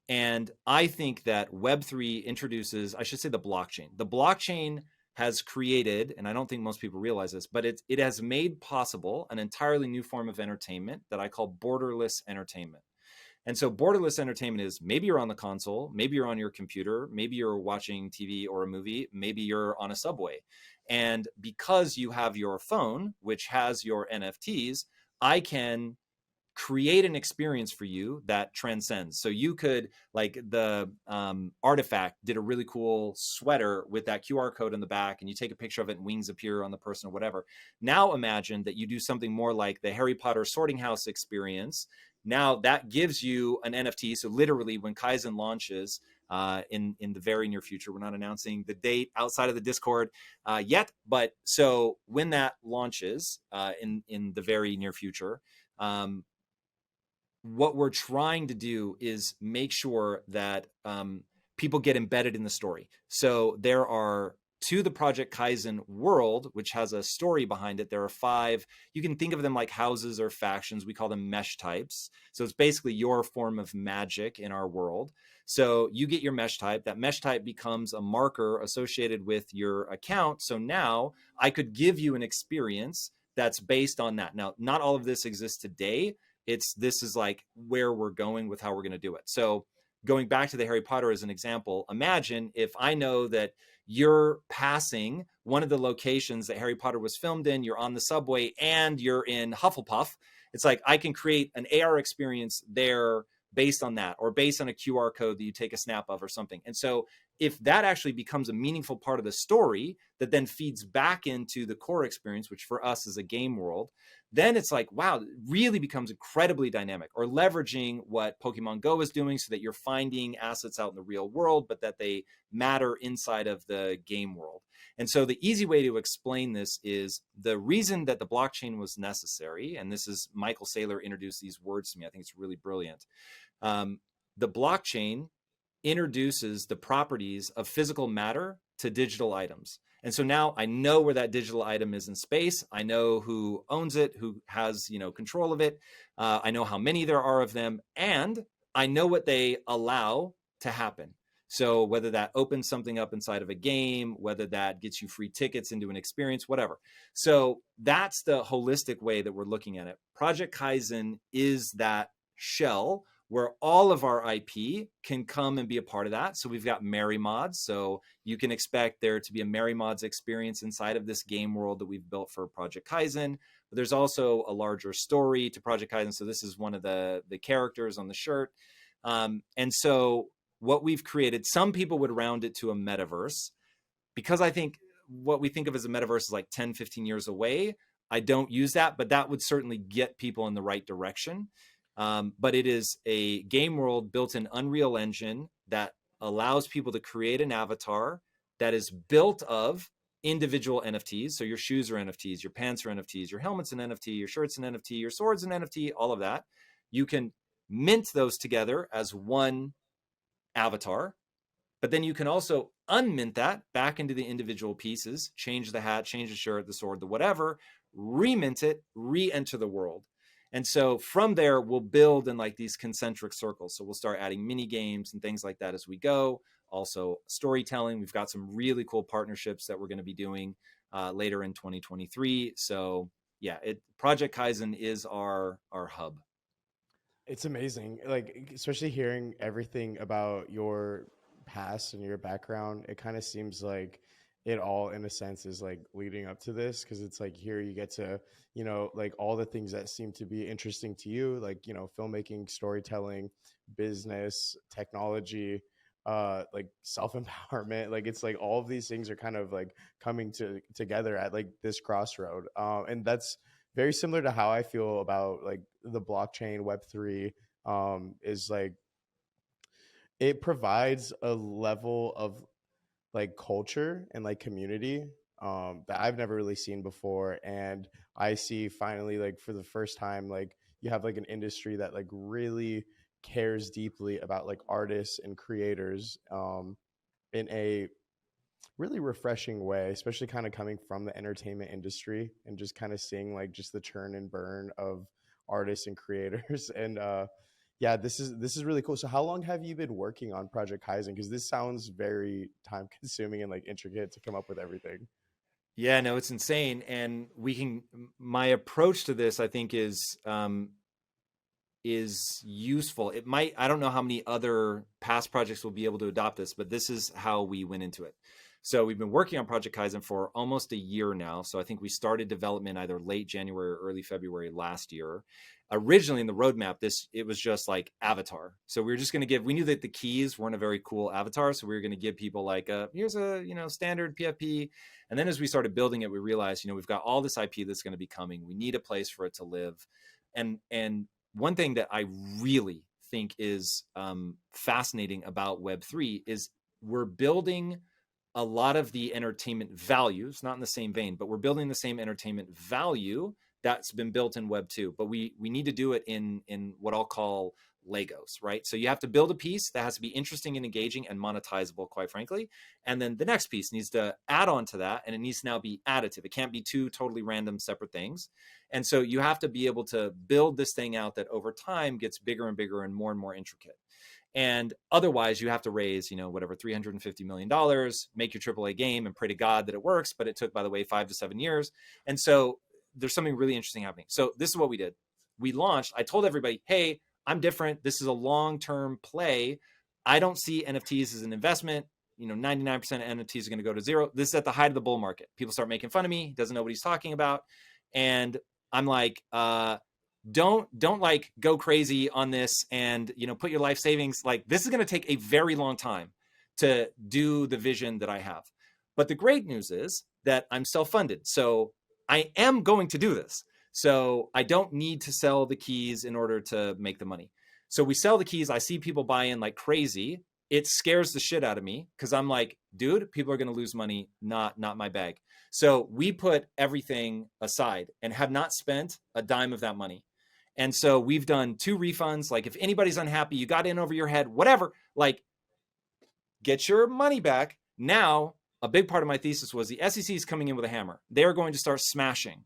And I think that Web3 introduces, I should say, the blockchain. The blockchain has created, and I don't think most people realize this, but it has made possible an entirely new form of entertainment that I call borderless entertainment. And so borderless entertainment is maybe you're on the console, maybe you're on your computer, maybe you're watching TV or a movie, maybe you're on a subway. And because you have your phone, which has your NFTs, I can create an experience for you that transcends. So you could, like the Artifact did a really cool sweater with that QR code in the back, and you take a picture of it and wings appear on the person or whatever. Now imagine that you do something more like the Harry Potter sorting house experience. Now that gives you an NFT. So literally when Kaizen launches in the very near future, we're not announcing the date outside of the Discord yet, but so when that launches in the very near future, what we're trying to do is make sure that people get embedded in the story. So there are, to the Project Kaizen world, which has a story behind it, there are 5, you can think of them like houses or factions. We call them mesh types. So it's basically your form of magic in our world. So you get your mesh type. That mesh type becomes a marker associated with your account. So now I could give you an experience that's based on that. Now, not all of this exists today. This is like where we're going with how we're going to do it. So going back to the Harry Potter as an example, imagine if I know that you're passing one of the locations that Harry Potter was filmed in, you're on the subway, and you're in Hufflepuff. It's like I can create an AR experience there based on that, or based on a QR code that you take a snap of or something. And so if that actually becomes a meaningful part of the story that then feeds back into the core experience, which for us is a game world, then it's like, wow, it really becomes incredibly dynamic. Or leveraging what Pokemon Go is doing so that you're finding assets out in the real world, but that they matter inside of the game world. And so the easy way to explain this is the reason that the blockchain was necessary, and this is Michael Saylor introduced these words to me. I think it's really brilliant. The blockchain introduces the properties of physical matter to digital items. And so now I know where that digital item is in space. I know who owns it, who has, control of it. I know how many there are of them, and I know what they allow to happen. So whether that opens something up inside of a game, whether that gets you free tickets into an experience, whatever. So that's the holistic way that we're looking at it. Project Kaizen is that shell where all of our IP can come and be a part of that. So we've got Merry Mods. So you can expect there to be a Merry Mods experience inside of this game world that we've built for Project Kaizen. But there's also a larger story to Project Kaizen. So this is one of the characters on the shirt. And so what we've created, some people would round it to a metaverse, because I think what we think of as a metaverse is like 10, 15 years away. I don't use that, but that would certainly get people in the right direction. But it is a game world built in Unreal Engine that allows people to create an avatar that is built of individual NFTs. So your shoes are NFTs, your pants are NFTs, your helmet's an NFT, your shirt's an NFT, your sword's an NFT, all of that. You can mint those together as one avatar, but then you can also unmint that back into the individual pieces, change the hat, change the shirt, the sword, the whatever, remint it, re-enter the world. And so from there, we'll build in like these concentric circles. So we'll start adding mini games and things like that as we go. Also storytelling. We've got some really cool partnerships that we're going to be doing later in 2023. So yeah, Project Kaizen is our hub. It's amazing, like especially hearing everything about your past and your background, it kind of seems like it all in a sense is like leading up to this, because it's like here you get to, you know, like all the things that seem to be interesting to you, like, you know, filmmaking, storytelling, business, technology, like self-empowerment, like it's like all of these things are kind of like coming together at like this crossroad, and that's very similar to how I feel about like the blockchain web3, is like it provides a level of like culture and like community, that I've never really seen before. And I see finally, like for the first time, like you have like an industry that like really cares deeply about like artists and creators, in a really refreshing way, especially kind of coming from the entertainment industry and just kind of seeing like just the churn and burn of artists and creators. And yeah, this is really cool. So how long have you been working on Project Kaizen? Because this sounds very time consuming and like intricate to come up with everything. Yeah, no, it's insane. And my approach to this, I think, is useful. It might, I don't know how many other past projects will be able to adopt this, but this is how we went into it. So we've been working on Project Kaizen for almost a year now. So I think we started development either late January or early February last year. Originally in the roadmap, it was just like avatar. So we were just going to we knew that the keys weren't a very cool avatar. So we were going to give people like, here's a, standard PFP. And then as we started building it, we realized, we've got all this IP that's going to be coming. We need a place for it to live. And one thing that I really think is fascinating about Web3 is we're building a lot of the entertainment values, not in the same vein, but we're building the same entertainment value that's been built in Web 2, but we need to do it in what I'll call Legos, right? So you have to build a piece that has to be interesting and engaging and monetizable, quite frankly. And then the next piece needs to add on to that, and it needs to now be additive. It can't be two totally random separate things. And so you have to be able to build this thing out that over time gets bigger and bigger and more intricate. And otherwise, you have to raise, whatever, $350 million, make your AAA game and pray to God that it works. But it took, by the way, 5 to 7 years. And so there's something really interesting happening. So this is what we did. We launched. I told everybody, hey, I'm different. This is a long-term play. I don't see NFTs as an investment. 99% of NFTs are going to go to zero. This is at the height of the bull market. People start making fun of me. He doesn't know what he's talking about. And I'm like, don't like go crazy on this and, put your life savings. Like, this is going to take a very long time to do the vision that I have. But the great news is that I'm self-funded. So I am going to do this. So I don't need to sell the keys in order to make the money. So we sell the keys. I see people buy in like crazy. It scares the shit out of me because I'm like, dude, people are going to lose money, not my bag. So we put everything aside and have not spent a dime of that money. And so we've done 2 refunds. Like, if anybody's unhappy, you got in over your head, whatever, like, get your money back. Now, a big part of my thesis was the SEC is coming in with a hammer. They're going to start smashing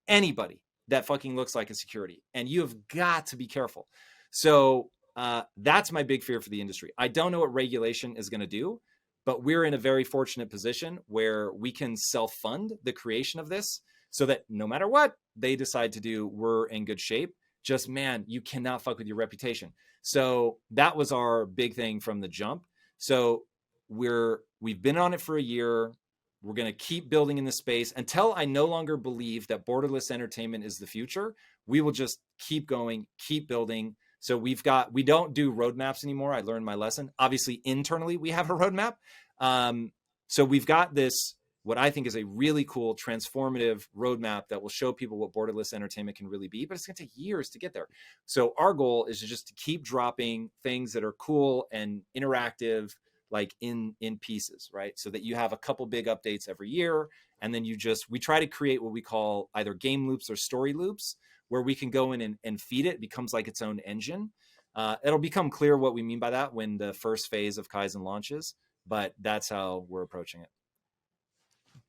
anybody that fucking looks like a security. And you have got to be careful. So that's my big fear for the industry. I don't know what regulation is going to do, but we're in a very fortunate position where we can self-fund the creation of this so that no matter what they decide to do, we're in good shape. Just, man, you cannot fuck with your reputation. So that was our big thing from the jump. So we've been on it for a year. We're going to keep building in the space until I no longer believe that borderless entertainment is the future. We will just keep going, keep building. So we don't do roadmaps anymore. I learned my lesson. Obviously, internally, we have a roadmap. So we've got this, what I think is a really cool transformative roadmap that will show people what borderless entertainment can really be, but it's going to take years to get there. So our goal is to keep dropping things that are cool and interactive, like in pieces, right? So that you have a couple big updates every year. And then we try to create what we call either game loops or story loops, where we can go in and feed it. It becomes like its own engine. It'll become clear what we mean by that when the first phase of Kaizen launches, but that's how we're approaching it.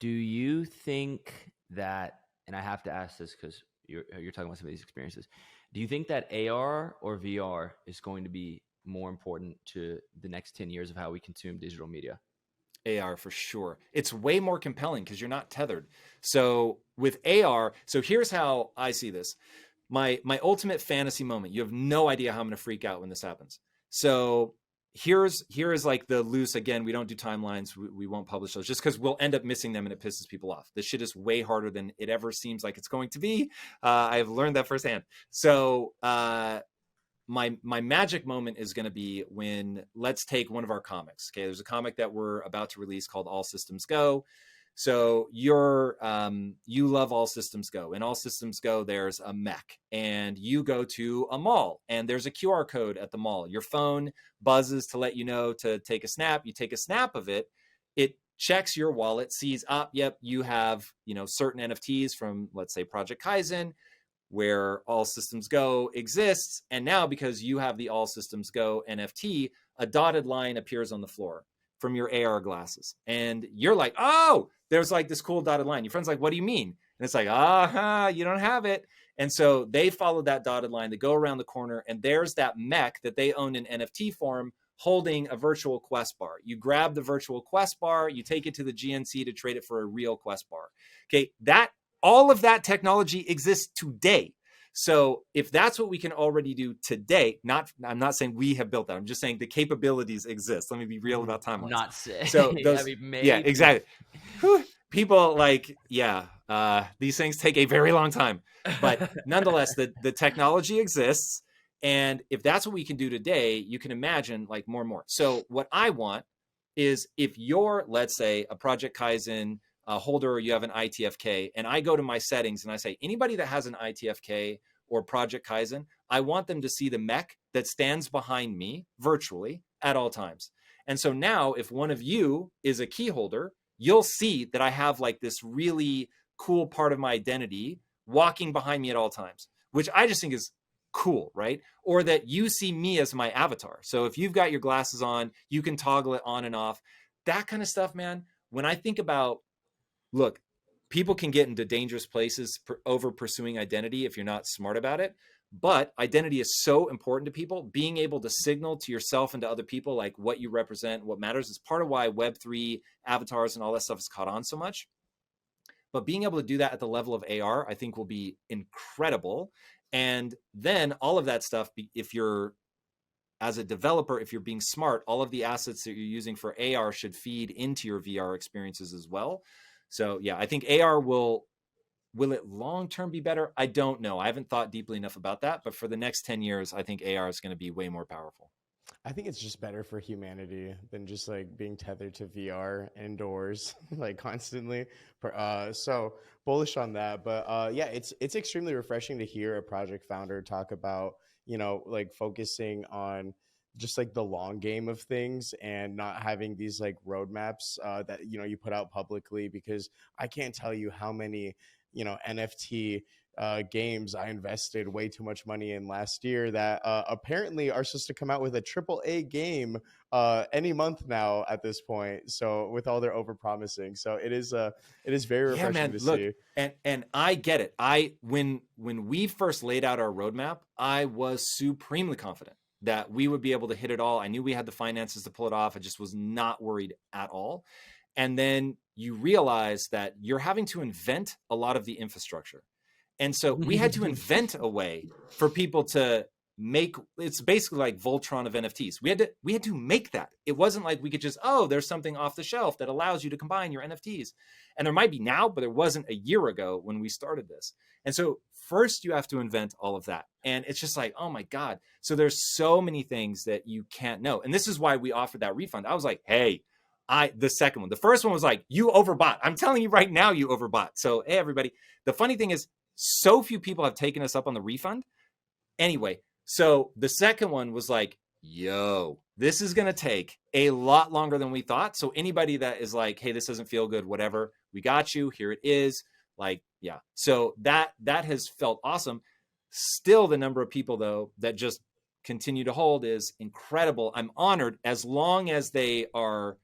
Do you think that, and I have to ask this because you're talking about some of these experiences, do you think that AR or VR is going to be more important to the next 10 years of how we consume digital media? AR for sure. It's way more compelling because you're not tethered. So with AR, so here's how I see this. My ultimate fantasy moment. You have no idea how I'm going to freak out when this happens. So here is like the loose, again, we don't do timelines. We won't publish those just because we'll end up missing them and it pisses people off. This shit is way harder than it ever seems like it's going to be. I've learned that firsthand. So my magic moment is going to be when, let's take one of our comics. Okay, there's a comic that we're about to release called All Systems Go. So you love All Systems Go. In All Systems Go, there's a mech, and you go to a mall, and there's a QR code at the mall. Your phone buzzes to let you know to take a snap. You take a snap of it. It checks your wallet, sees, yep, you have, certain NFTs from, let's say, Project Kaizen, where All Systems Go exists. And now, because you have the All Systems Go NFT, a dotted line appears on the floor from your AR glasses. And you're like, oh, there's like this cool dotted line. Your friend's like, what do you mean? And it's like, you don't have it. And so they follow that dotted line. They go around the corner, and there's that mech that they own in NFT form holding a virtual quest bar. You grab the virtual quest bar, you take it to the GNC to trade it for a real quest bar. Okay, all of that technology exists today. So if that's what we can already do today, I'm not saying we have built that. I'm just saying the capabilities exist. Let me be real about timelines. Not saying. So yeah, exactly. People these things take a very long time, but nonetheless, the technology exists. And if that's what we can do today, you can imagine like more and more. So what I want is, if you're, let's say, a Project Kaizen holder, or you have an ITFK, and I go to my settings and I say, anybody that has an ITFK or Project Kaizen, I want them to see the mech that stands behind me virtually at all times. And so now, if one of you is a key holder, you'll see that I have like this really cool part of my identity walking behind me at all times, which I just think is cool, right? Or that you see me as my avatar. So if you've got your glasses on, you can toggle it on and off. That kind of stuff, man. When I think about, look, people can get into dangerous places over pursuing identity if you're not smart about it. But identity is so important to people. Being able to signal to yourself and to other people like what you represent, what matters, is part of why Web3 avatars and all that stuff has caught on so much. But being able to do that at the level of AR, I think, will be incredible. And then all of that stuff, if you're, as a developer, if you're being smart, all of the assets that you're using for AR should feed into your VR experiences as well. So yeah, I think AR will it long-term be better? I don't know. I haven't thought deeply enough about that, but for the next 10 years, I think AR is going to be way more powerful. I think it's just better for humanity than just like being tethered to VR indoors, like constantly. So bullish on that. But yeah, it's extremely refreshing to hear a project founder talk about, like focusing on just like the long game of things and not having these like roadmaps that, you put out publicly, because I can't tell you how many, NFT games I invested way too much money in last year that apparently are supposed to come out with a AAA game any month now at this point. So with all their overpromising, so it is very refreshing to see. And I get it. When we first laid out our roadmap, I was supremely confident that we would be able to hit it all. I knew we had the finances to pull it off. I just was not worried at all. And then you realize that you're having to invent a lot of the infrastructure. And so we had to invent a way for people to make, it's basically like Voltron of NFTs. We had to make that. It wasn't like we could just, there's something off the shelf that allows you to combine your NFTs. And there might be now, but there wasn't a year ago when we started this. And so first you have to invent all of that. And it's just like, oh my God. So there's so many things that you can't know. And this is why we offered that refund. I was like, hey, the second one, the first one was like, you overbought. I'm telling you right now, you overbought. So, hey, everybody. The funny thing is, so few people have taken us up on the refund. Anyway, so the second one was like, yo, this is going to take a lot longer than we thought. So anybody that is like, hey, this doesn't feel good, whatever, we got you. Here it is. Like, yeah. So that has felt awesome. Still, the number of people, though, that just continue to hold is incredible. I'm honored, as long as they are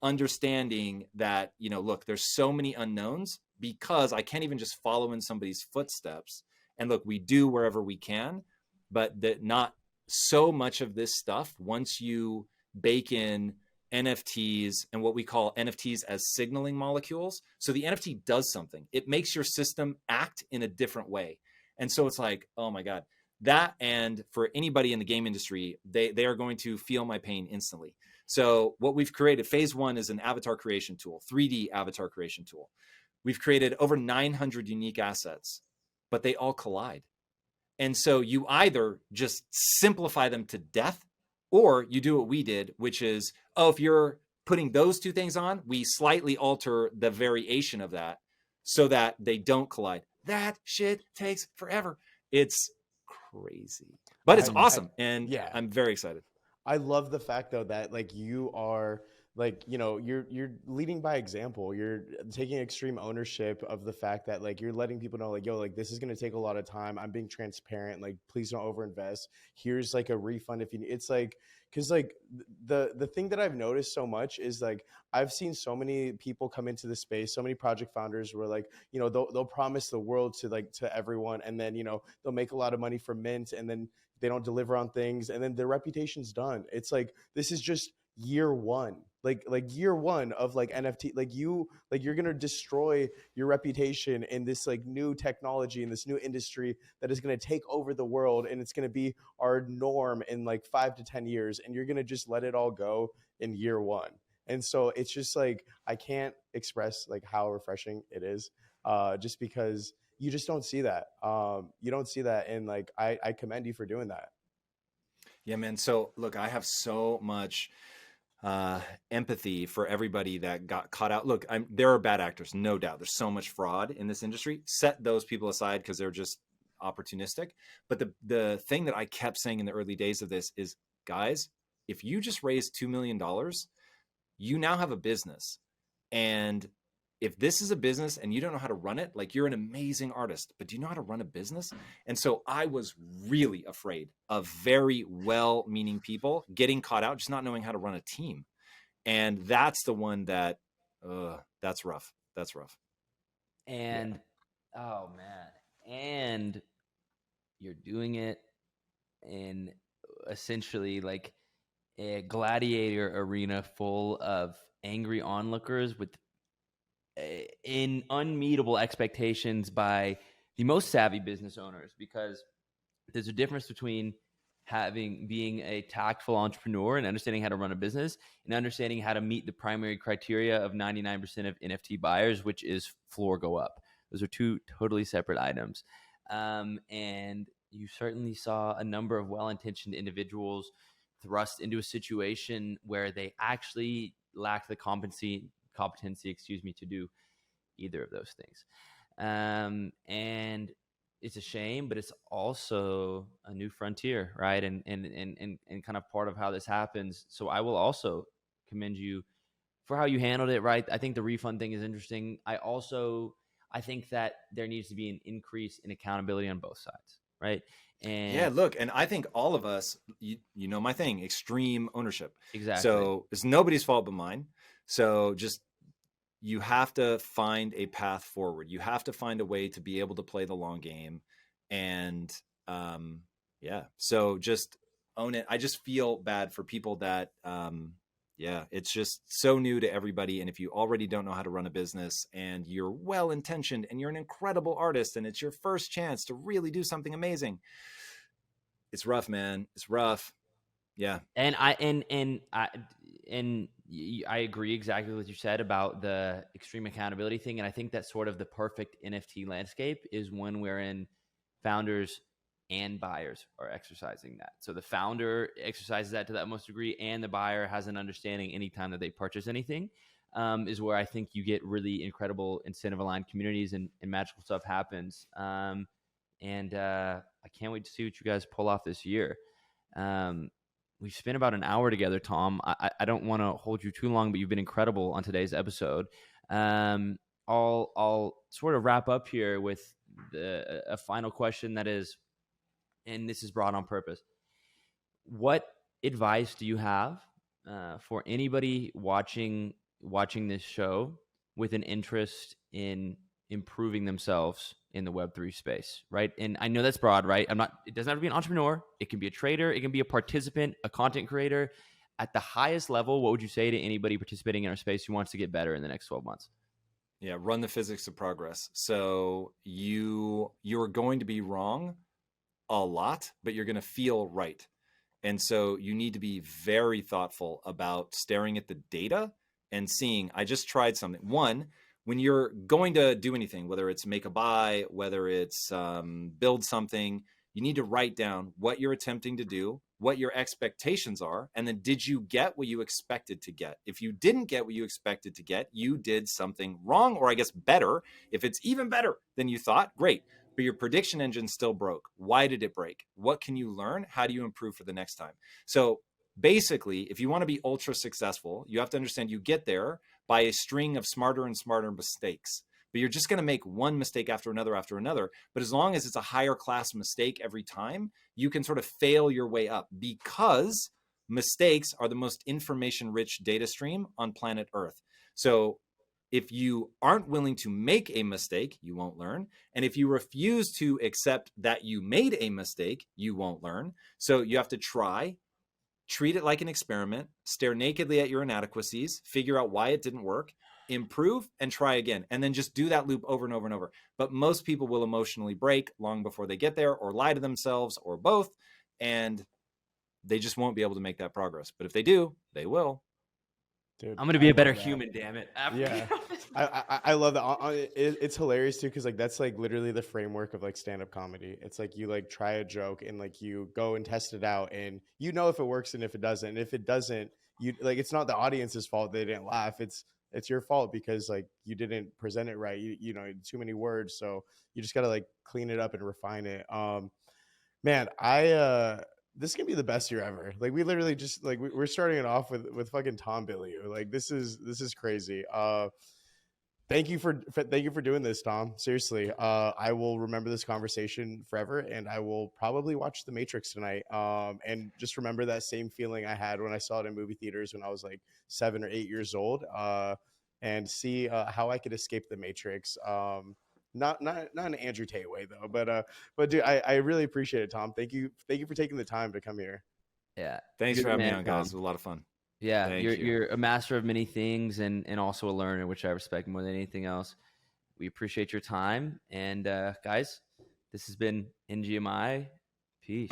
understanding that, look, there's so many unknowns, because I can't even just follow in somebody's footsteps. And look, we do wherever we can, but that not so much of this stuff, once you bake in NFTs and what we call NFTs as signaling molecules. So the NFT does something. It makes your system act in a different way. And so it's like, oh my God, That, and for anybody in the game industry, they are going to feel my pain instantly. So what we've created, phase one is an avatar creation tool, 3D avatar creation tool. We've created over 900 unique assets, but they all collide. And so you either just simplify them to death, or you do what we did, which is, oh, if you're putting those two things on, we slightly alter the variation of that so that they don't collide. That shit takes forever. It's crazy, but it's awesome. And yeah, I'm very excited. I love the fact though that like you are like, you know, you're leading by example. You're taking extreme ownership of the fact that like you're letting people know like, yo, like this is going to take a lot of time. I'm being transparent. Like, please don't overinvest. Here's like a refund if you need. It's like, because like the thing that I've noticed so much is like I've seen so many people come into the space, so many project founders where like, you know, they'll promise the world to like to everyone, and then, you know, they'll make a lot of money from mint, and then they don't deliver on things, and then their reputation's done. It's like this is just year one, like year one of like NFT. Like you're gonna destroy your reputation in this like new technology, in this new industry that is gonna take over the world, and it's gonna be our norm in like 5 to 10 years, and you're gonna just let it all go in year one. And so it's just like I can't express like how refreshing it is, just because you just don't see that. You don't see that, and like I commend you for doing that. Yeah, man. So look, I have so much empathy for everybody that got caught out. Look, there are bad actors, no doubt. There's so much fraud in this industry. Set those people aside because they're just opportunistic. But the thing that I kept saying in the early days of this is, guys, if you just raised $2 million, you now have a business. And if this is a business and you don't know how to run it, like you're an amazing artist, but do you know how to run a business? And so I was really afraid of very well-meaning people getting caught out, just not knowing how to run a team. And that's the one that, that's rough. That's rough. And, oh man. And you're doing it in essentially like a gladiator arena full of angry onlookers with in unmeetable expectations by the most savvy business owners, because there's a difference between being a tactful entrepreneur and understanding how to run a business, and understanding how to meet the primary criteria of 99% of NFT buyers, which is floor go up. Those are two totally separate items. And you certainly saw a number of well-intentioned individuals thrust into a situation where they actually lack the competency, to do either of those things. And it's a shame, but it's also a new frontier, right? And kind of part of how this happens. So I will also commend you for how you handled it, right? I think the refund thing is interesting. I think that there needs to be an increase in accountability on both sides, right? And yeah, look, and I think all of us, you know my thing, extreme ownership. Exactly. So it's nobody's fault but mine. So just, you have to find a path forward. You have to find a way to be able to play the long game. And yeah, so just own it. I just feel bad for people that, yeah, it's just so new to everybody. And if you already don't know how to run a business and you're well-intentioned and you're an incredible artist and it's your first chance to really do something amazing, it's rough, man. It's rough. Yeah. And I agree exactly what you said about the extreme accountability thing. And I think that's sort of the perfect NFT landscape is one wherein founders and buyers are exercising that. So the founder exercises that to the utmost degree, and the buyer has an understanding anytime that they purchase anything, is where I think you get really incredible incentive aligned communities and magical stuff happens. And I can't wait to see what you guys pull off this year. We've spent about an hour together, Tom. I don't want to hold you too long, but you've been incredible on today's episode. I'll sort of wrap up here with a final question that is, and this is brought on purpose. What advice do you have for anybody watching this show with an interest in improving themselves in the Web3 space, right? And I know that's broad, right? It doesn't have to be an entrepreneur. It can be a trader. It can be a participant, a content creator. At the highest level, what would you say to anybody participating in our space who wants to get better in the next 12 months? Yeah, run the physics of progress. So you're going to be wrong a lot, but you're going to feel right. And so you need to be very thoughtful about staring at the data and seeing, I just tried something. One, when you're going to do anything, whether it's make a buy, whether it's build something, you need to write down what you're attempting to do, what your expectations are, and then did you get what you expected to get? If you didn't get what you expected to get, you did something wrong, or I guess better. If it's even better than you thought, great. But your prediction engine still broke. Why did it break? What can you learn? How do you improve for the next time? So basically, if you want to be ultra successful, you have to understand you get there by a string of smarter and smarter mistakes. But you're just going to make one mistake after another after another. But as long as it's a higher class mistake every time, you can sort of fail your way up, because mistakes are the most information rich data stream on planet Earth. So if you aren't willing to make a mistake, you won't learn. And if you refuse to accept that you made a mistake, you won't learn. So you have to try, treat it like an experiment, stare nakedly at your inadequacies, figure out why it didn't work, improve, and try again. And then just do that loop over and over and over. But most people will emotionally break long before they get there, or lie to themselves, or both. And they just won't be able to make that progress. But if they do, they will. Dude, I'm gonna be a better human, damn it. Yeah, I love that. It's hilarious too, because like that's like literally the framework of like stand-up comedy. It's like you like try a joke and like you go and test it out, and you know if it works and if it doesn't. And if it doesn't, you like, it's not the audience's fault they didn't laugh. It's your fault because like you didn't present it right. You know, too many words, so you just gotta like clean it up and refine it. Man, this is gonna be the best year ever. Like we literally just like we're starting it off with fucking Tom Bilyeu. Like this is crazy. Thank you for doing this, Tom. Seriously, I will remember this conversation forever, and I will probably watch The Matrix tonight. And just remember that same feeling I had when I saw it in movie theaters when I was like 7 or 8 years old. And see how I could escape the Matrix. Not in an Andrew Tate way though, but dude, I really appreciate it, Tom. Thank you for taking the time to come here. Yeah. Thanks for having me man, on, guys. It was a lot of fun. Yeah, you're a master of many things and also a learner, which I respect more than anything else. We appreciate your time. And guys, this has been ngmi. Peace.